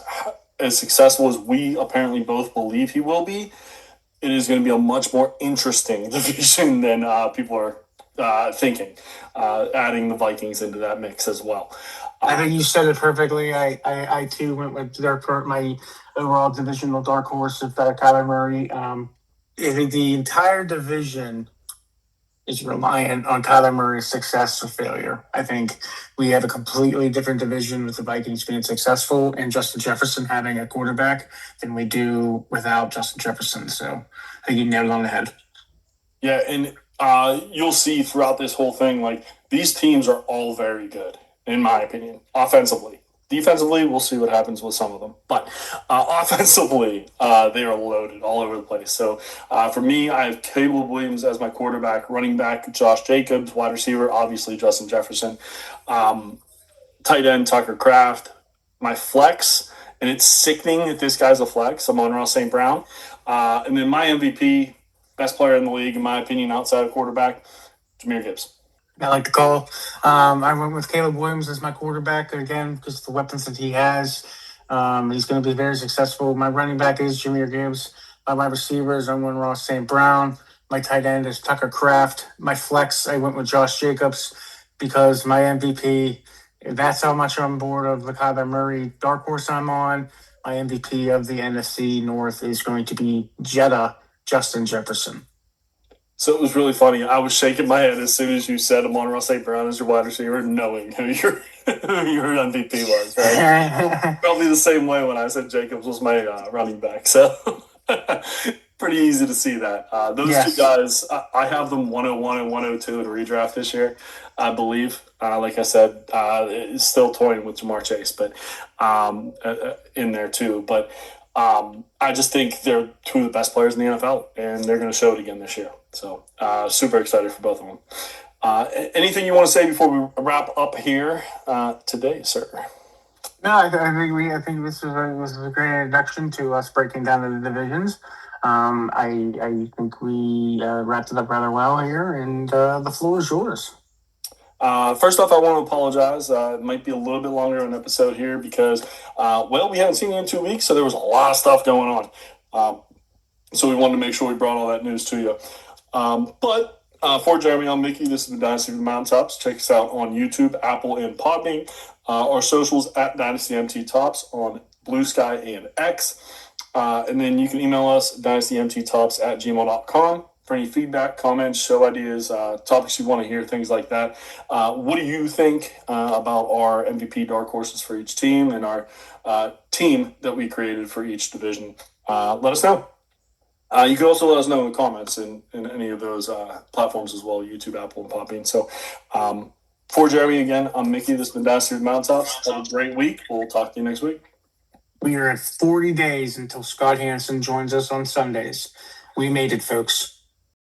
as successful as we apparently both believe he will be, it is going to be a much more interesting division than people are thinking, adding the Vikings into that mix as well. I think you said it perfectly. I too went with my overall divisional dark horse of Kyler Murray. I think the entire division is reliant on Kyler Murray's success or failure. I think we have a completely different division with the Vikings being successful and Justin Jefferson having a quarterback than we do without Justin Jefferson. So I think you nailed it on the head. Yeah, and you'll see throughout this whole thing, like these teams are all very good, in my opinion, offensively. Defensively, we'll see what happens with some of them. But offensively, they are loaded all over the place. So for me, I have Caleb Williams as my quarterback, running back Josh Jacobs, wide receiver, obviously Justin Jefferson, tight end Tucker Kraft, my flex, and it's sickening that this guy's a flex. I'm on Ross St. Brown. And then my MVP, best player in the league, in my opinion, outside of quarterback, Jahmyr Gibbs. I like the call. I went with Caleb Williams as my quarterback again because of the weapons that he has. He's going to be very successful. My running back is Jahmyr Gibbs. My receivers, I went Ross St. Brown. My tight end is Tucker Kraft. My flex, I went with Josh Jacobs because my MVP, that's how much I'm bored of the Kyler Murray dark horse I'm on. My MVP of the NFC North is going to be Justin Jefferson. So it was really funny. I was shaking my head as soon as you said Amon-Ra St. Brown as your wide receiver, knowing who your MVP was, right? Probably the same way when I said Jacobs was my running back. So pretty easy to see that. Those two guys, I have them 101 and 102 in redraft this year, I believe. Like I said, it's still toying with Jamar Chase, but in there too. But I just think they're two of the best players in the NFL, and they're going to show it again this year. So super excited for both of them. Anything you want to say before we wrap up here today, sir? No, I think this was a great introduction to us breaking down the divisions. I think we wrapped it up rather well here, and the floor is yours. First off, I want to apologize. It might be a little bit longer of an episode here because, we haven't seen you in 2 weeks, so there was a lot of stuff going on. So we wanted to make sure we brought all that news to you. But for Jeremy, I'm Mickey. This is the Dynasty of the Mountaintops. Check us out on YouTube, Apple, and Podbean. Our socials at dynastymttops on Blue Sky and X. And then you can email us, dynastymttops@gmail.com. For any feedback, comments, show ideas, topics you want to hear, things like that. What do you think about our MVP dark horses for each team and our team that we created for each division? Let us know. You can also let us know in the comments in any of those platforms as well, YouTube, Apple, and Podbean. So for Jeremy, again, I'm Mickey. This has been Dynasty of the Mountaintops. Have a great week. We'll talk to you next week. We are at 40 days until Scott Hansen joins us on Sundays. We made it, folks.